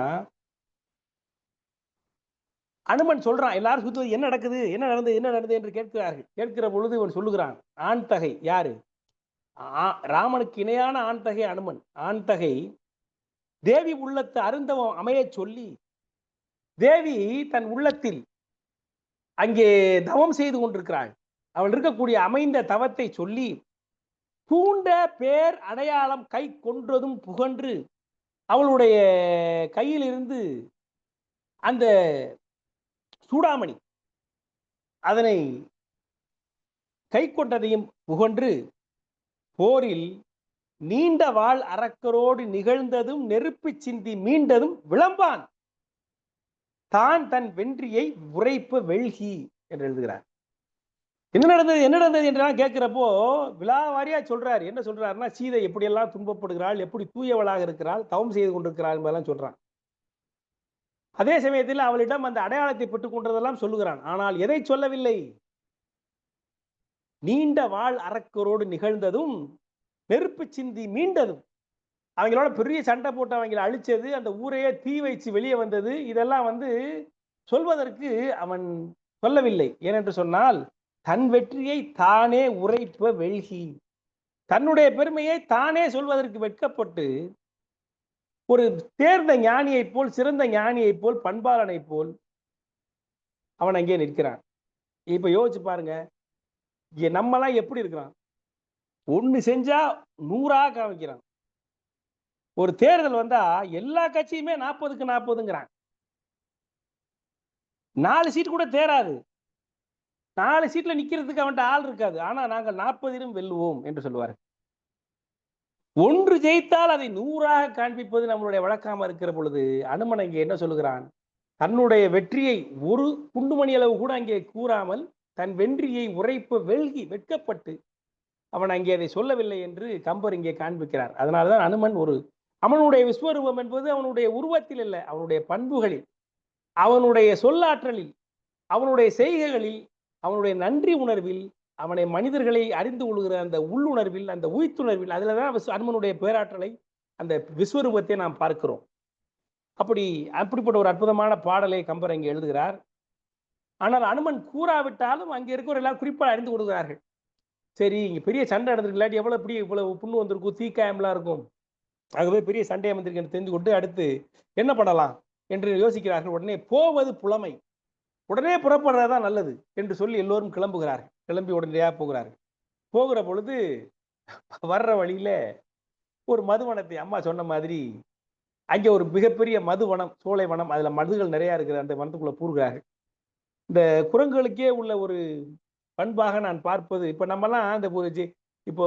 அனுமன் சொல்றான், எல்லாரும் சுத்துவது என்ன நடக்குது, என்ன நடந்தது என்று கேட்கிறார்கள். கேட்கிற பொழுது இவன் சொல்லுகிறான், ஆண் தகை யாரு? ராமனுக்கு இணையான ஆண் தகை அனுமன். ஆண் தகை தேவி உள்ளத்து அருந்தவம் அமைய சொல்லி, தேவி தன் உள்ளத்தில் அங்கே தவம் செய்து கொண்டிருக்கிறாள். அவள் இருக்கக்கூடிய அமைந்த தவத்தை சொல்லி, பூண்ட பேர் அடையாளம் கை கொன்றதும் புகன்று, அவளுடைய கையில் இருந்து அந்த சூடாமணி அதனை கை கொண்டதையும் புகன்று, போரில் நீண்ட வாழ் அரக்கரோடு நிகழ்ந்ததும் நெருப்பு சிந்தி மீண்டதும் விளம்பான் தான் தன் வென்றியை உரைப்ப வெல்கி என்று எழுதுகிறார். என்ன நடந்தது என்றெல்லாம் கேட்கிறப்போ விழாவாரியா சொல்றாரு. என்ன சொல்றாருன்னா, சீதை எப்படியெல்லாம் துன்பப்படுகிறாள், எப்படி தூயவளாக இருக்கிறாள், தவம் செய்து கொண்டிருக்கிறாள் என்பதெல்லாம் சொல்றான். அதே சமயத்தில் அவளிடம் அந்த அடையாளத்தை பெற்றுக் கொண்டதெல்லாம் சொல்லுகிறான். ஆனால் எதை சொல்லவில்லை? நீண்ட வாழ் அரக்கரோடு நிகழ்ந்ததும் நெருப்பு சிந்தி மீண்டதும், அவங்களோட பெரிய சண்டை போட்டு அவங்களை அழிச்சது, அந்த ஊரையே தீ வைச்சு வெளியே வந்தது, இதெல்லாம் வந்து சொல்வதற்கு அவன் சொல்லவில்லை. ஏனென்று சொன்னால், தன் வெற்றியை தானே உரைப்ப வெல்கி, தன்னுடைய பெருமையை தானே சொல்வதற்கு வெட்கப்பட்டு ஒரு தேர்ந்த ஞானியை போல், சிறந்த ஞானியை போல், பண்பாளனை போல் அவன் அங்கே நிற்கிறான். இப்ப யோசிச்சு பாருங்க, நம்மலாம் எப்படி இருக்கிறான்? ஒண்ணு செஞ்சா 100 காமிக்கிறான். ஒரு தேர்தல் வந்தா எல்லா கட்சியுமே 40க்கு 40ங்கிறான். 4 சீட் கூட தேராது. 4 சீட்ல நிக்கிறதுக்கு அவன்கிட்ட ஆள் இருக்காது. ஆனா நாங்கள் 40லும் வெல்லுவோம் என்று சொல்லுவார். ஒன்று ஜெயித்தால் அதை 100 காண்பிப்பது நம்மளுடைய வழக்கமா இருக்கிற பொழுது, அனுமன் அங்கே என்ன சொல்லுகிறான்? தன்னுடைய வெற்றியை ஒரு குண்டுமணி அளவு கூட அங்கே கூறாமல் தன் வெற்றியை உரைப்ப வெல்கி வெட்கப்பட்டு அவன் அங்கே அதை சொல்லவில்லை என்று கம்பர் இங்கே காண்பிக்கிறார். அதனால்தான் அனுமன் ஒரு அவனுடைய விஸ்வரூபம் என்பது அவனுடைய உருவத்தில் இல்லை, அவனுடைய பண்புகளில், அவனுடைய சொல்லாற்றலில், அவனுடைய செய்கைகளில், அவனுடைய நன்றி உணர்வில், அவனை மனிதர்களை அறிந்து கொள்கிற அந்த உள்ளுணர்வில், அந்த உயிர்த்துணர்வில், அதில் தான் அனுமனுடைய பேராற்றலை, அந்த விஸ்வரூபத்தை நாம் பார்க்கிறோம். அப்படிப்பட்ட ஒரு அற்புதமான பாடலை கம்பர் அங்கே எழுதுகிறார். ஆனால் அனுமன் கூறாவிட்டாலும் அங்கே இருக்கிற எல்லாரும் குறிப்பாக அறிந்து கொடுக்கிறார்கள். சரி, இங்கே பெரிய சண்டை நடந்திருக்கலாட்டி இவ்வளவு புண்ணு வந்திருக்கும், தீக்காயம்லாம் இருக்கும், ஆகவே பெரிய சண்டையை வந்திருக்கு தெரிந்து கொண்டு அடுத்து என்ன பண்ணலாம் என்று யோசிக்கிறார்கள். உடனே போவது புலமை, உடனே புறப்படுறதுதான் நல்லது என்று சொல்லி எல்லோரும் கிளம்புகிறார்கள். கிளம்பி உடனடியாக போகிறார்கள். போகிற பொழுது வர்ற வழியில ஒரு மதுவனத்தை, அம்மா சொன்ன மாதிரி அங்கே ஒரு மிகப்பெரிய மதுவனம், சோலை வனம், அதுல மதுகள் நிறைய இருக்கிற அந்த வனத்துக்குள்ள பூர்கிறார்கள். இந்த குரங்குகளுக்கே உள்ள ஒரு பண்பாக நான் பார்ப்பது, இப்ப நம்மலாம் அந்த இப்போ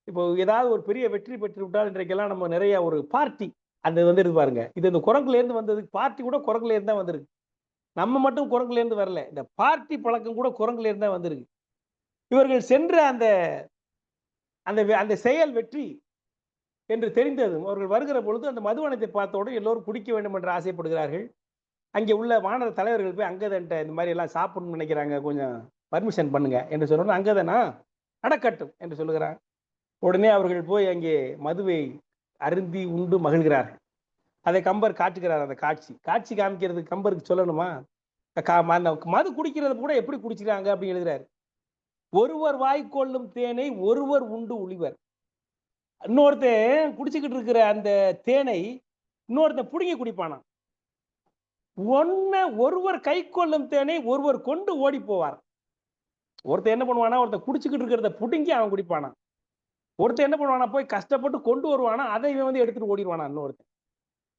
இப்போ ஏதாவது ஒரு பெரிய வெற்றி பெற்று விட்டால் இன்றைக்கெல்லாம் நம்ம நிறைய ஒரு பார்ட்டி அந்த இருக்கு பாருங்க. இது இந்த குரங்குல இருந்து வந்தது. பார்ட்டி கூட குரங்குல இருந்து தான் வந்திருக்கு. நம்ம மட்டும் குரங்குல இருந்து வரல, இந்த பார்ட்டி பழக்கம் கூட குரங்குல இருந்து தான் வந்திருக்கு. இவர்கள் சென்ற அந்த அந்த அந்த செயல் வெற்றி என்று தெரிந்ததும் அவர்கள் வருகிற பொழுது அந்த மதுவனத்தை பார்த்தோடு எல்லோரும் குடிக்க வேண்டும் என்று ஆசைப்படுகிறார்கள். அங்கே உள்ள வானர தலைவர்கள் போய் அங்கதன்ட்ட இந்த மாதிரி எல்லாம் சாப்பிடணும்னு நினைக்கிறாங்க, கொஞ்சம் பர்மிஷன் பண்ணுங்க என்று சொல்லணும். அங்கதனா நடக்கட்டும் என்று சொல்லுகிறார். உடனே அவர்கள் போய் அங்கே மதுவை அருந்தி உண்டு மகிழ்கிறார்கள். அதை கம்பர் காட்டுகிறார். அந்த காட்சி காமிக்கிறது கம்பருக்கு சொல்லணுமா? அந்த மது குடிக்கிறது கூட எப்படி குடிச்சிருக்காங்க அப்படின்னு எழுதுறாரு. ஒருவர் வாய்க்கொள்ளும் தேனை ஒருவர் உண்டு உளிவர். இன்னொருத்தன் குடிச்சுக்கிட்டு இருக்கிற அந்த தேனை இன்னொருத்தன் புடுங்கி குடிப்பானா. ஒருவர் கை கொள்ளும் தேனை ஒருவர் கொண்டு ஓடி போவார். ஒருத்தர் என்ன பண்ணுவானா, ஒருத்தர் குடிச்சுக்கிட்டு இருக்கிறத புடுங்கி அவன் குடிப்பானா. ஒருத்தர் என்ன பண்ணுவானா, போய் கஷ்டப்பட்டு கொண்டு வருவானா, அதை இவன் எடுத்துட்டு ஓடிடுவானா. இன்னொருத்தன்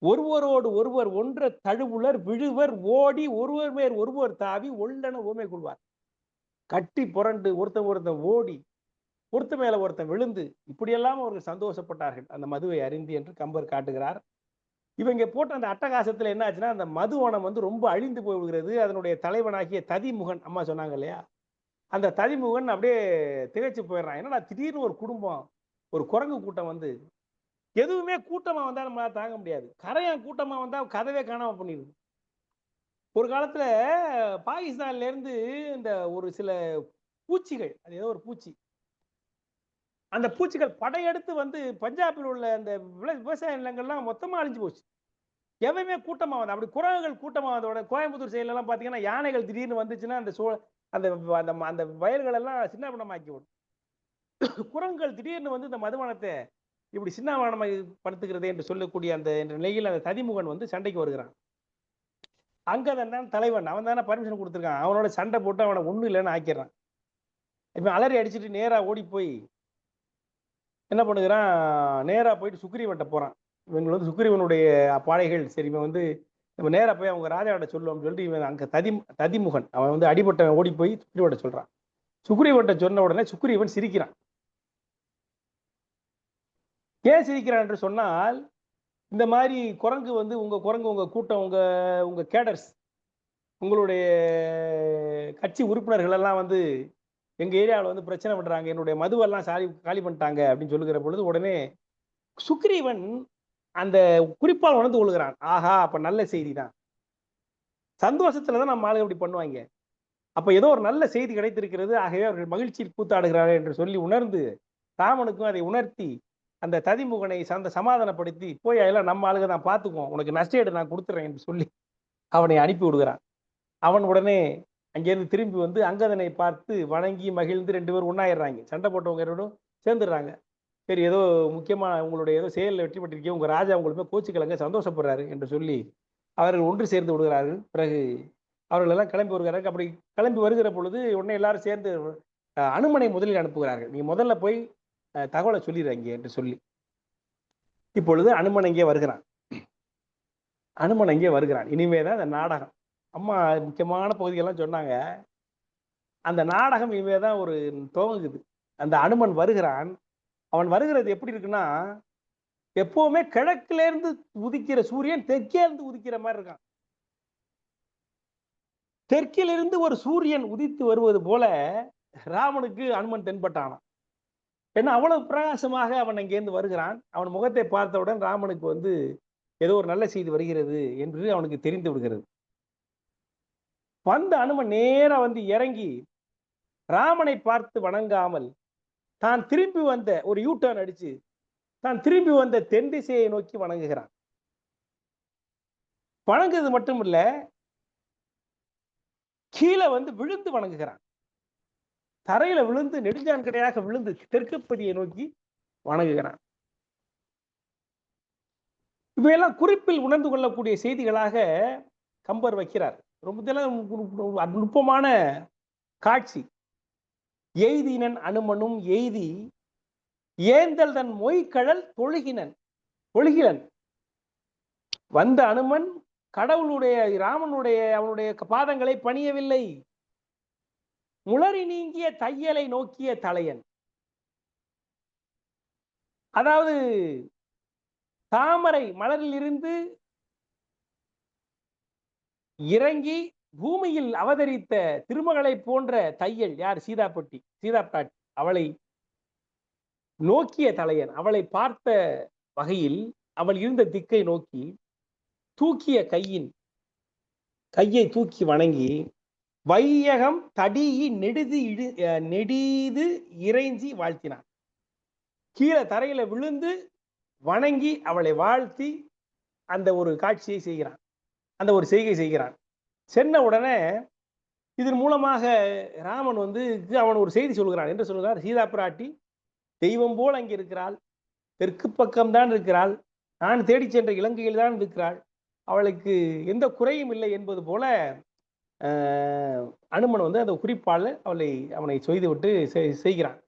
ஒருவரோடு ஒருவர் ஒன்ற தழுவுலர் விழுவர் ஓடி ஒருவர் மேல் ஒருவர் தாவி ஒள்ளன ஓமை கொள்வார். கட்டி புரண்டு ஒருத்தன் ஓடி ஒருத்த மேல ஒருத்தன் விழுந்து இப்படியெல்லாம் அவர்கள் சந்தோஷப்பட்டார்கள் அந்த மதுவை அறிந்து என்று கம்பர் காட்டுகிறார். இவங்க போட்ட அந்த அட்டகாசத்துல என்ன ஆச்சுன்னா, அந்த மதுவனம் ரொம்ப அழிந்து போய்விடுகிறது. அதனுடைய தலைவனாகிய ததிமுகன், அம்மா சொன்னாங்க இல்லையா, அந்த ததிமுகன் அப்படியே திகைச்சு போயிடுறான். என்னடா திடீர்னு ஒரு குடும்பம், ஒரு குரங்கு கூட்டம் எதுவுமே கூட்டமா வந்தா நம்மளால தாங்க முடியாது. கரையான் கூட்டமா வந்தா கதவே காணாம பண்ணிடுது. ஒரு காலத்துல பாகிஸ்தான்ல இருந்து இந்த ஒரு சில பூச்சிகள், அது ஏதோ ஒரு பூச்சி, அந்த பூச்சிகள் படையெடுத்து பஞ்சாபில் உள்ள அந்த விவசாய நிலங்கள்லாம் மொத்தமா அழிஞ்சு போச்சு. எவையுமே கூட்டமா வந்து அப்படி குரங்குகள் கூட்டமா வந்தோட கோயம்புத்தூர் சைட்ல எல்லாம் பாத்தீங்கன்னா யானைகள் திடீர்னு வந்துச்சுன்னா அந்த அந்த வயல்கள் எல்லாம் சின்னபனமாக்கி விடும். குரங்குகள் திடீர்னு இந்த மதுவனத்தை இப்படி சின்னவனமாய் படுத்துகிறது என்று சொல்லக்கூடிய அந்த நிலையில் அந்த ததிமுகன் சண்டைக்கு வருகிறான். அங்கதான் தலைவன், அவன் தானே பர்மிஷன் கொடுத்துருக்கான். அவனோட சண்டை போட்டு அவனை ஒண்ணு இல்லைன்னு ஆக்கிடுறான். இப்ப அலறி அடிச்சுட்டு நேரா ஓடி போய் என்ன பண்ணுகிறான், நேரா போயிட்டு சுக்ரீவன்ட்ட போறான். இவங்க சுக்ரீவனுடைய பாடைகள், சரி இவன் நம்ம நேரா போய் அவங்க ராஜாவிட்ட சொல்லுவோம்னு சொல்லிட்டு இவன் அங்க ததிமுகன் அவன் அடிபட்ட ஓடி போய் சுக்ரீவன்ட்ட சொல்றான். சுக்ரீவன்ட்ட சொன்ன உடனே சுக்ரீவன் சிரிக்கிறான். ஏன் சிரிக்கிறான் என்று சொன்னால், இந்த மாதிரி குரங்கு உங்க கூட்டம், உங்க கேடர்ஸ், உங்களுடைய கட்சி உறுப்பினர்கள் எல்லாம் எங்க ஏரியாவில் பிரச்சனை பண்றாங்க, என்னுடைய மதுவெல்லாம் காலி பண்ணிட்டாங்க அப்படின்னு சொல்லுகிற பொழுது உடனே சுக்ரீவன் அந்த குறிப்பால் உணர்ந்து கொள்கிறான். ஆஹா, அப்ப நல்ல செய்தி தான். சந்தோஷத்துலதான் நம்ம ஆளுங்க அப்படி பண்ணுவாங்க. அப்ப ஏதோ ஒரு நல்ல செய்தி கிடைத்திருக்கிறது, ஆகவே அவர்கள் மகிழ்ச்சியில் கூத்தாடுகிறார்கள் என்று சொல்லி உணர்ந்து ராமனுக்கும் அதை உணர்த்தி அந்த ததிமுகனை சமாதானப்படுத்தி, போய் எல்லாம் நம்ம ஆளுங்க தான் பார்த்துக்குவோம், உனக்கு நஷ்டஈடு நான் கொடுத்துறேன் என்று சொல்லி அவனை அனுப்பி விடுகிறான். அவன் உடனே அங்கிருந்து திரும்பி அங்கதனை பார்த்து வணங்கி மகிழ்ந்து 2 பேரும் ஒன்னாயிடுறாங்க. சண்டை போட்டவங்க சேர்ந்துடுறாங்க. சரி, ஏதோ முக்கியமா உங்களுடைய ஏதோ செயலில் வெற்றி பெற்றிருக்கீங்க, உங்க ராஜா உங்களுமே கோச்சிக்கலங்க, சந்தோஷப்படுறாரு என்று சொல்லி அவர்கள் ஒன்று சேர்ந்து விடுகிறார்கள். பிறகு அவர்கள் எல்லாம் கிளம்பி வருகிறார்கள். அப்படி கிளம்பி வருகிற பொழுது உடனே எல்லாரும் சேர்ந்து அனுமனை முதலில் அனுப்புகிறார்கள். நீ முதல்ல போய் தகவலை சொல்லிடுறாங்க என்று சொல்லி. இப்பொழுது அனுமன் இங்கே வருகிறான். இனிமேதான் அந்த நாடகம். அம்மா முக்கியமான பகுதிகள்லாம் சொன்னாங்க. அந்த நாடகம் இனிமேதான் ஒரு துவங்குது. அந்த அனுமன் வருகிறான். அவன் வருகிறது எப்படி இருக்குன்னா, எப்பவுமே கிழக்குல இருந்து உதிக்கிற சூரியன் தெற்கே இருந்து உதிக்கிற மாதிரி இருக்கான். தெற்கிலிருந்து ஒரு சூரியன் உதித்து வருவது போல ராமனுக்கு அனுமன் தென்பட்டானான். ஏன்னா அவ்வளவு பிரகாசமாக அவன் அங்கேருந்து வருகிறான். அவன் முகத்தை பார்த்தவுடன் ராமனுக்கு வந்து ஏதோ ஒரு நல்ல செய்தி வருகிறது என்று அவனுக்கு தெரிந்து விடுகிறது. வந்த அனுமன் நேரா வந்து இறங்கி ராமனை பார்த்து வணங்காமல் தான் திரும்பி வந்த ஒரு யூ டர்ன் அடிச்சு தான் திரும்பி வந்த தென் திசையை நோக்கி வணங்குகிறான். வணங்குறது மட்டும் இல்ல, கீழே வந்து விழுந்து வணங்குகிறான். தரையில விழுந்து நெடுஞ்சான் கிடையாக விழுந்து தெற்குப்பதியை நோக்கி வணங்குகிறான். இவையெல்லாம் குறிப்பில் உணர்ந்து கொள்ளக்கூடிய செய்திகளாக கம்பர் வைக்கிறார். ரொம்ப நுட்பமான காட்சி. எய்தினன் அனுமனும் எய்தி ஏந்தல் தன் மொய்கழல் தொழுகினன். வந்த அனுமன் கடவுளுடைய ராமனுடைய அவனுடைய பாதங்களை பணியவில்லை. முளறி நீங்கிய தையலை நோக்கிய தலையன். அதாவது தாமரை மலரில் இருந்து இறங்கி பூமியில் அவதரித்த திருமகளை போன்ற தையல் யார்? சீதா பிராட்டி. அவளை நோக்கிய தலையன். அவளை பார்த்த வகையில் அவள் இருந்த திக்கை நோக்கி தூக்கிய கையை தூக்கி வணங்கி வையகம் தடியி நெடிது இறைஞ்சி வாழ்த்தினான். கீழே தரையில விழுந்து வணங்கி அவளை வாழ்த்தி அந்த ஒரு காட்சியை செய்கிறான், அந்த ஒரு செய்கை செய்கிறான். சென்ன உடனே இதன் மூலமாக ராமன் வந்து அவன் ஒரு செய்தி சொல்கிறான். என்று சொல்கிறார், சீதா பிராட்டி தெய்வம் போல் அங்கே இருக்கிறாள், தெற்கு பக்கம்தான் இருக்கிறாள், நான் தேடி சென்ற இலங்கையில் தான் இருக்கிறாள், அவளுக்கு எந்த குறையும் இல்லை என்பது போல அனுமன் வந்து அந்த குறிப்பால் அவனை செய்து விட்டு செய்கிறான்.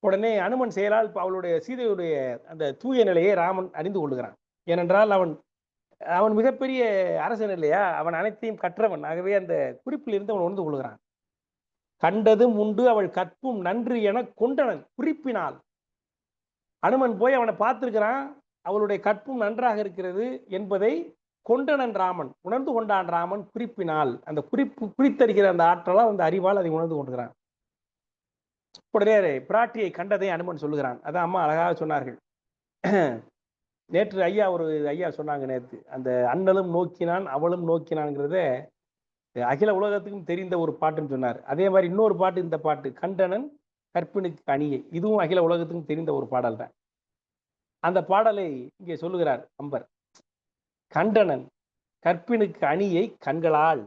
உடனே அனுமன் செயலால் அவளுடைய சீதையுடைய அந்த தூய நிலையை ராமன் அறிந்து கொள்கிறான். ஏனென்றால் அவன் மிகப்பெரிய அரசன் இல்லையா, அவன் அனைத்தையும் கற்றவன். ஆகவே அந்த குறிப்பில் இருந்து அவன் உணர்ந்து கொள்கிறான். கண்டதும் உண்டு அவள் கற்பும் நன்று என கொண்டனன் குறிப்பினால். அனுமன் போய் அவனை பார்த்திருக்கிறான், அவளுடைய கற்பும் நன்றாக இருக்கிறது என்பதை கொண்டனன் ராமன், உணர்ந்து கொண்டான் ராமன் குறிப்பினால். அந்த குறித்தருகிற அந்த ஆற்றலால், அந்த அறிவால் அதை உணர்ந்து கொள்கிறான். உடனே பிராட்டியை கண்டதை அனுமன் சொல்லுகிறான். அதான் அம்மா அழகாக சொன்னார்கள். நேற்று ஐயா சொன்னாங்க நேற்று, அந்த அண்ணலும் நோக்கினான் அவளும் நோக்கினான்ங்கிறத அகில உலகத்துக்கும் தெரிந்த ஒரு பாட்டுன்னு சொன்னார். அதே மாதிரி இன்னொரு பாட்டு, இந்த பாட்டு கண்டனன் கற்பினுக்கு அணியை, இதுவும் அகில உலகத்துக்கும் தெரிந்த ஒரு பாடல் தான். அந்த பாடலை இங்கே சொல்லுகிறார் கம்பர். கண்டனன் கற்பினுக்கு அணியை கண்களால்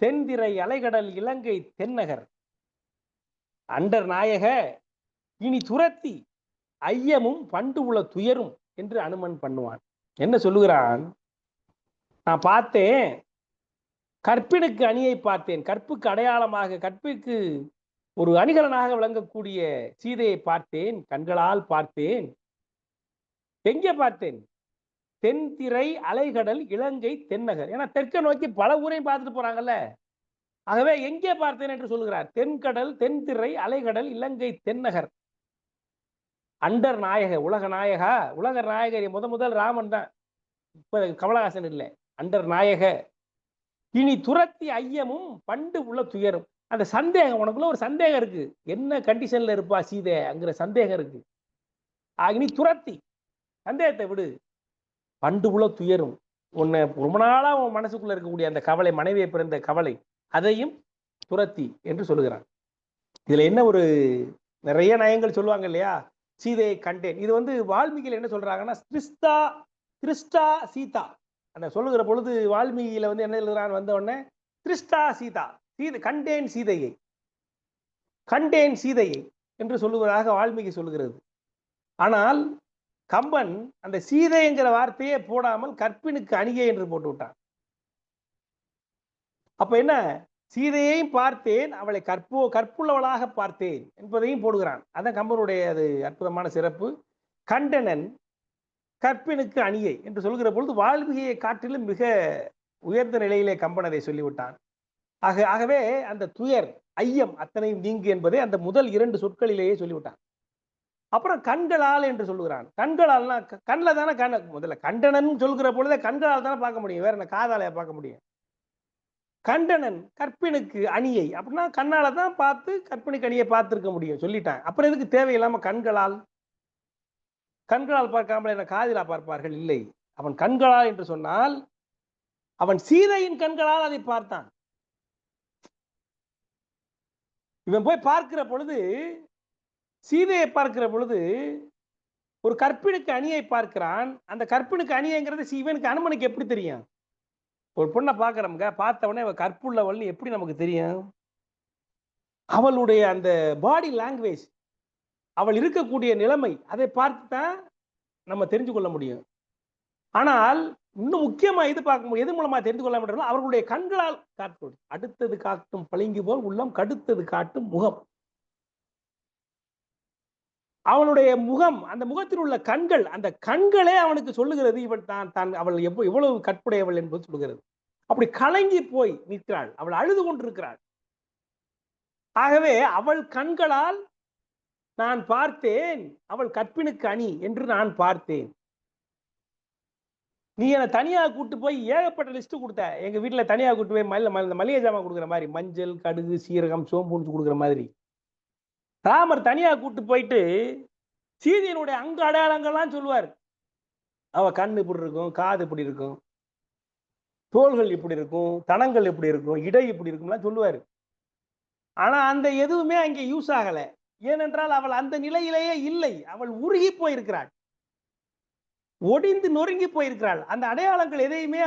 தென்திரை அலைகடல் இலங்கை தென்னகர் அண்டர் நாயக இனி துரத்தி ஐயமும் பண்டு உள்ள துயரும் என்று அனுமன் பண்ணுவான். என்ன சொல்லுகிறான்? நான் பார்த்தேன், கற்பினுக்கு அணியை பார்த்தேன், கற்புக்கு அடையாளமாக, கற்பிற்கு ஒரு அணிகலனாக விளங்கக்கூடிய சீதையை பார்த்தேன், கண்களால் பார்த்தேன். எங்கே பார்த்தேன்? தென்திரை அலைகடல் இலங்கை தென்னகர். ஏன்னா தெற்க நோக்கி பல ஊரையும் பார்த்துட்டு போறாங்கல்ல. ஆகவே எங்கே பார்த்தேன் என்று சொல்கிறார். தென்கடல், தென்திரை அலைகடல் இலங்கை தென்னகர் அண்டர் நாயக, உலக நாயகா. உலக நாயகர் முதல் ராமன் தான், இப்ப கமலஹாசன் இல்லை. அண்டர் நாயக இனி துரத்தி ஐயமும் பண்டு உள்ள துயரும். அந்த சந்தேகம், உனக்குள்ள ஒரு சந்தேகம் இருக்கு, என்ன கண்டிஷன்ல இருப்பா சீதை அங்கிற சந்தேகம் இருக்கு. இனி துரத்தி, சந்தேகத்தை விடு, பண்டு உள்ள துயரும், உன்னை ரொம்ப நாளா உன் மனசுக்குள்ள இருக்கக்கூடிய அந்த கவலை, மனைவியை பிறந்த கவலை, அதையும் துரத்தி என்று சொல்லுகிறான். இதுல என்ன ஒரு நிறைய நயங்கள் சொல்லுவாங்க இல்லையா. சீதையை கண்டேன், இது வந்து வால்மீகியில் என்ன சொல்றாங்கன்னா திருஷ்டா சீதா. அந்த சொல்லுகிற பொழுது வால்மீகியில வந்து என்ன எழுதுறான், வந்த உடனே திருஷ்டா சீதா, கண்டேன் சீதையை என்று சொல்லுவதாக வால்மீகி சொல்லுகிறது. ஆனால் கம்பன் அந்த சீதை என்கிற வார்த்தையே போடாமல் கற்பினுக்கு அணிகை என்று போட்டு விட்டான். அப்ப என்ன, சீதையையும் பார்த்தேன், அவளை கற்புள்ளவளாக பார்த்தேன் என்பதையும் போடுகிறான். அதான் கம்பனுடைய அது அற்புதமான சிறப்பு. கண்டனன் கற்பினுக்கு அணியை என்று சொல்கிற பொழுது வால்மீகியை காட்டிலும் மிக உயர்ந்த நிலையிலே கம்பன் அதை சொல்லிவிட்டான். ஆகவே அந்த துயர் ஐயம் அத்தனையும் நீங்கு என்பதை அந்த முதல் 2 சொற்களிலேயே சொல்லிவிட்டான். அப்புறம் கண்களால் என்று சொல்லுகிறான். கண்களால்னா கண்ணில் தானே முதல்ல கண்டனன் சொல்கிற பொழுதே கண்களால் தானே பார்க்க முடியும், வேற என்ன காதாலையா பார்க்க முடியும்? கண்டனன் கற்பினுக்கு அணியை அப்படின்னா கண்ணால தான் பார்த்து கற்பினுக்கு அணியை பார்த்திருக்க முடியும் சொல்லிட்டான். அப்புறம் எதுக்கு தேவையில்லாம கண்களால் பார்க்காமல் என்ன காதிலா பார்ப்பார்கள்? இல்லை. அவன் கண்களால் என்று சொன்னால் அவன் சீதையின் கண்களால் அதை பார்த்தான். இவன் போய் பார்க்கிற பொழுது, சீதையை பார்க்கிற பொழுது ஒரு கற்பினுக்கு அணியை பார்க்கிறான். அந்த கற்பினுக்கு அணியைங்கிறது இவனுக்கு அனுமனுக்கு எப்படி தெரியும்? ஒரு பொண்ணை பார்க்கிறோம்ங்க, பார்த்த உடனே அவ கற்புள்ளவள்னு எப்படி நமக்கு தெரியும்? அவளுடைய அந்த பாடி லாங்குவேஜ், அவள் இருக்கக்கூடிய நிலைமை, அதை பார்த்து தான் நம்ம தெரிஞ்சு கொள்ள முடியும். ஆனால் இன்னும் முக்கியமா இது பார்க்கும்போது எது மூலமா தெரிந்து கொள்ள முடியும்? அவர்களுடைய கண்களால் காட்டும். அடுத்தது காட்டும் பளிங்கு போல் உள்ளம் கடுத்தது காட்டும் முகம். அவளுடைய முகம், அந்த முகத்தில் உள்ள கண்கள், அந்த கண்களே அவனுக்கு சொல்லுகிறது இவள் தான் அவள் எவ்வளவு கற்புடையவள் என்பது சொல்லுகிறது. அப்படி கலங்கி போய் நிற்கிறாள், அவள் அழுது கொண்டிருக்கிறாள். ஆகவே அவள் கண்களால் நான் பார்த்தேன், அவள் கற்பினுக்கு அணி என்று நான் பார்த்தேன். நீ என்னை தனியாக கூட்டு போய் ஏகப்பட்ட லிஸ்ட் கொடுத்த, எங்க வீட்டுல தனியாக கூட்டு போய் மளிகை ஜாமான் கொடுக்குற மாதிரி, மஞ்சள் கடுகு சீரகம் சோம்பு கொடுக்குற மாதிரி ராமர் தனியாக கூட்டு போயிட்டு சீதையினுடைய அங்க அடையாளங்கள்லாம் சொல்லுவார். அவ கண்ணு இப்படி இருக்கும், காது இப்படி இருக்கும், தோள்கள் இப்படி இருக்கும், தனங்கள் இப்படி இருக்கும், இடை இப்படி இருக்கும்லாம் சொல்லுவார். ஆனா அந்த எதுவுமே அங்கே யூஸ் ஆகல. ஏனென்றால் அவள் அந்த நிலையிலேயே இல்லை. அவள் உருகி போயிருக்கிறாள், ஒடிந்து நொறுங்கி போயிருக்கிறாள். அந்த அடையாளங்கள் எதையுமே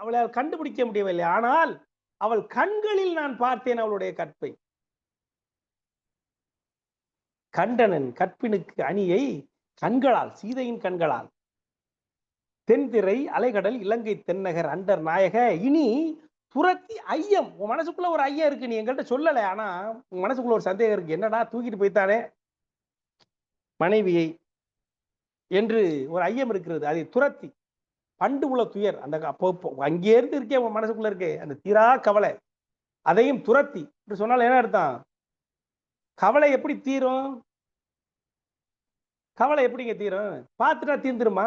அவளால் கண்டுபிடிக்க முடியவில்லை. ஆனால் அவள் கண்களில் நான் பார்த்தேன் அவளுடைய கற்பை. கண்டனன் கற்பினுக்கு அணியை கண்களால், சீதையின் கண்களால். தென்திரை அலைகடல் இலங்கை தென்னகர் அண்டர் நாயக இனி துரத்தி ஐயம். உன் மனசுக்குள்ள ஒரு ஐயம் இருக்கு, நீ எங்கள்கிட்ட சொல்லலை. ஆனா உன் மனசுக்குள்ள ஒரு சந்தேகம் இருக்கு, என்னடா தூக்கிட்டு போய்த்தானே மனைவியை என்று ஒரு ஐயம் இருக்கிறது. அதை துரத்தி பண்டு உள்ள துயர், அந்த அங்கே இருந்து இருக்கே உன் மனசுக்குள்ள இருக்கே அந்த தீரா கவலை, அதையும் துரத்தி என்று சொன்னால் என்ன அர்த்தம்? கவலை எப்படி தீரும்? கவலை எப்படிங்க தீரும்? பார்த்துட்டா தீர்ந்துருமா?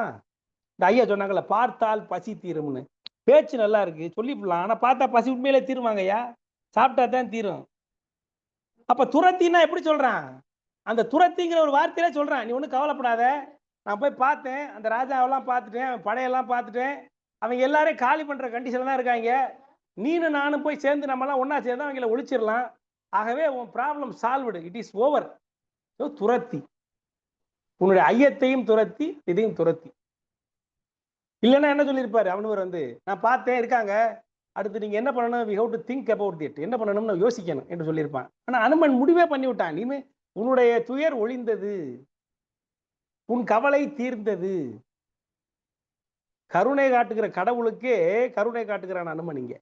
இந்த ஐயா சொன்னாங்கல்ல, பார்த்தால் பசி தீரும்னு. பேச்சு நல்லா இருக்கு, சொல்லிவிடலாம். ஆனா பார்த்தா பசி உண்மையிலே தீருவாங்க ஐயா? சாப்பிட்டா தான் தீரும். அப்ப துரத்தின்னா எப்படி சொல்றான்? அந்த துரத்திங்கிற ஒரு வார்த்தையில சொல்றான், நீ ஒன்றும் கவலைப்படாத, நான் போய் பார்த்தேன், அந்த ராஜாவெல்லாம் பார்த்துட்டேன், படையெல்லாம் பார்த்துட்டேன், அவங்க எல்லாரையும் காலி பண்ற கண்டிஷன்ல தான் இருக்காங்க. நீனும் நானும் போய் சேர்ந்து நம்மலாம் ஒன்னா சேர்ந்து அவங்கள ஒழிச்சிடலாம். ஆகவே உன் problem solved, it is over. துரத்தி, உன்னுடைய ஐயத்தையும் துரத்தி இதையும் துரத்தி. இல்லைன்னா என்ன சொல்லியிருப்பாரு அவனவர் நான் பார்த்தேன் இருக்காங்க, அடுத்து நீங்க என்ன பண்ணணும், we have to think about it, என்ன பண்ணணும்னு யோசிக்கணும் என்று சொல்லியிருப்பான். ஆனா அனுமன் முடிவே பண்ணி விட்டான், நீமே உன்னுடைய துயர் ஒழிந்தது, உன் கவலை தீர்ந்தது. கருணை காட்டுகிற கடவுளுக்கே கருணை காட்டுகிறான் அனுமன் இங்க.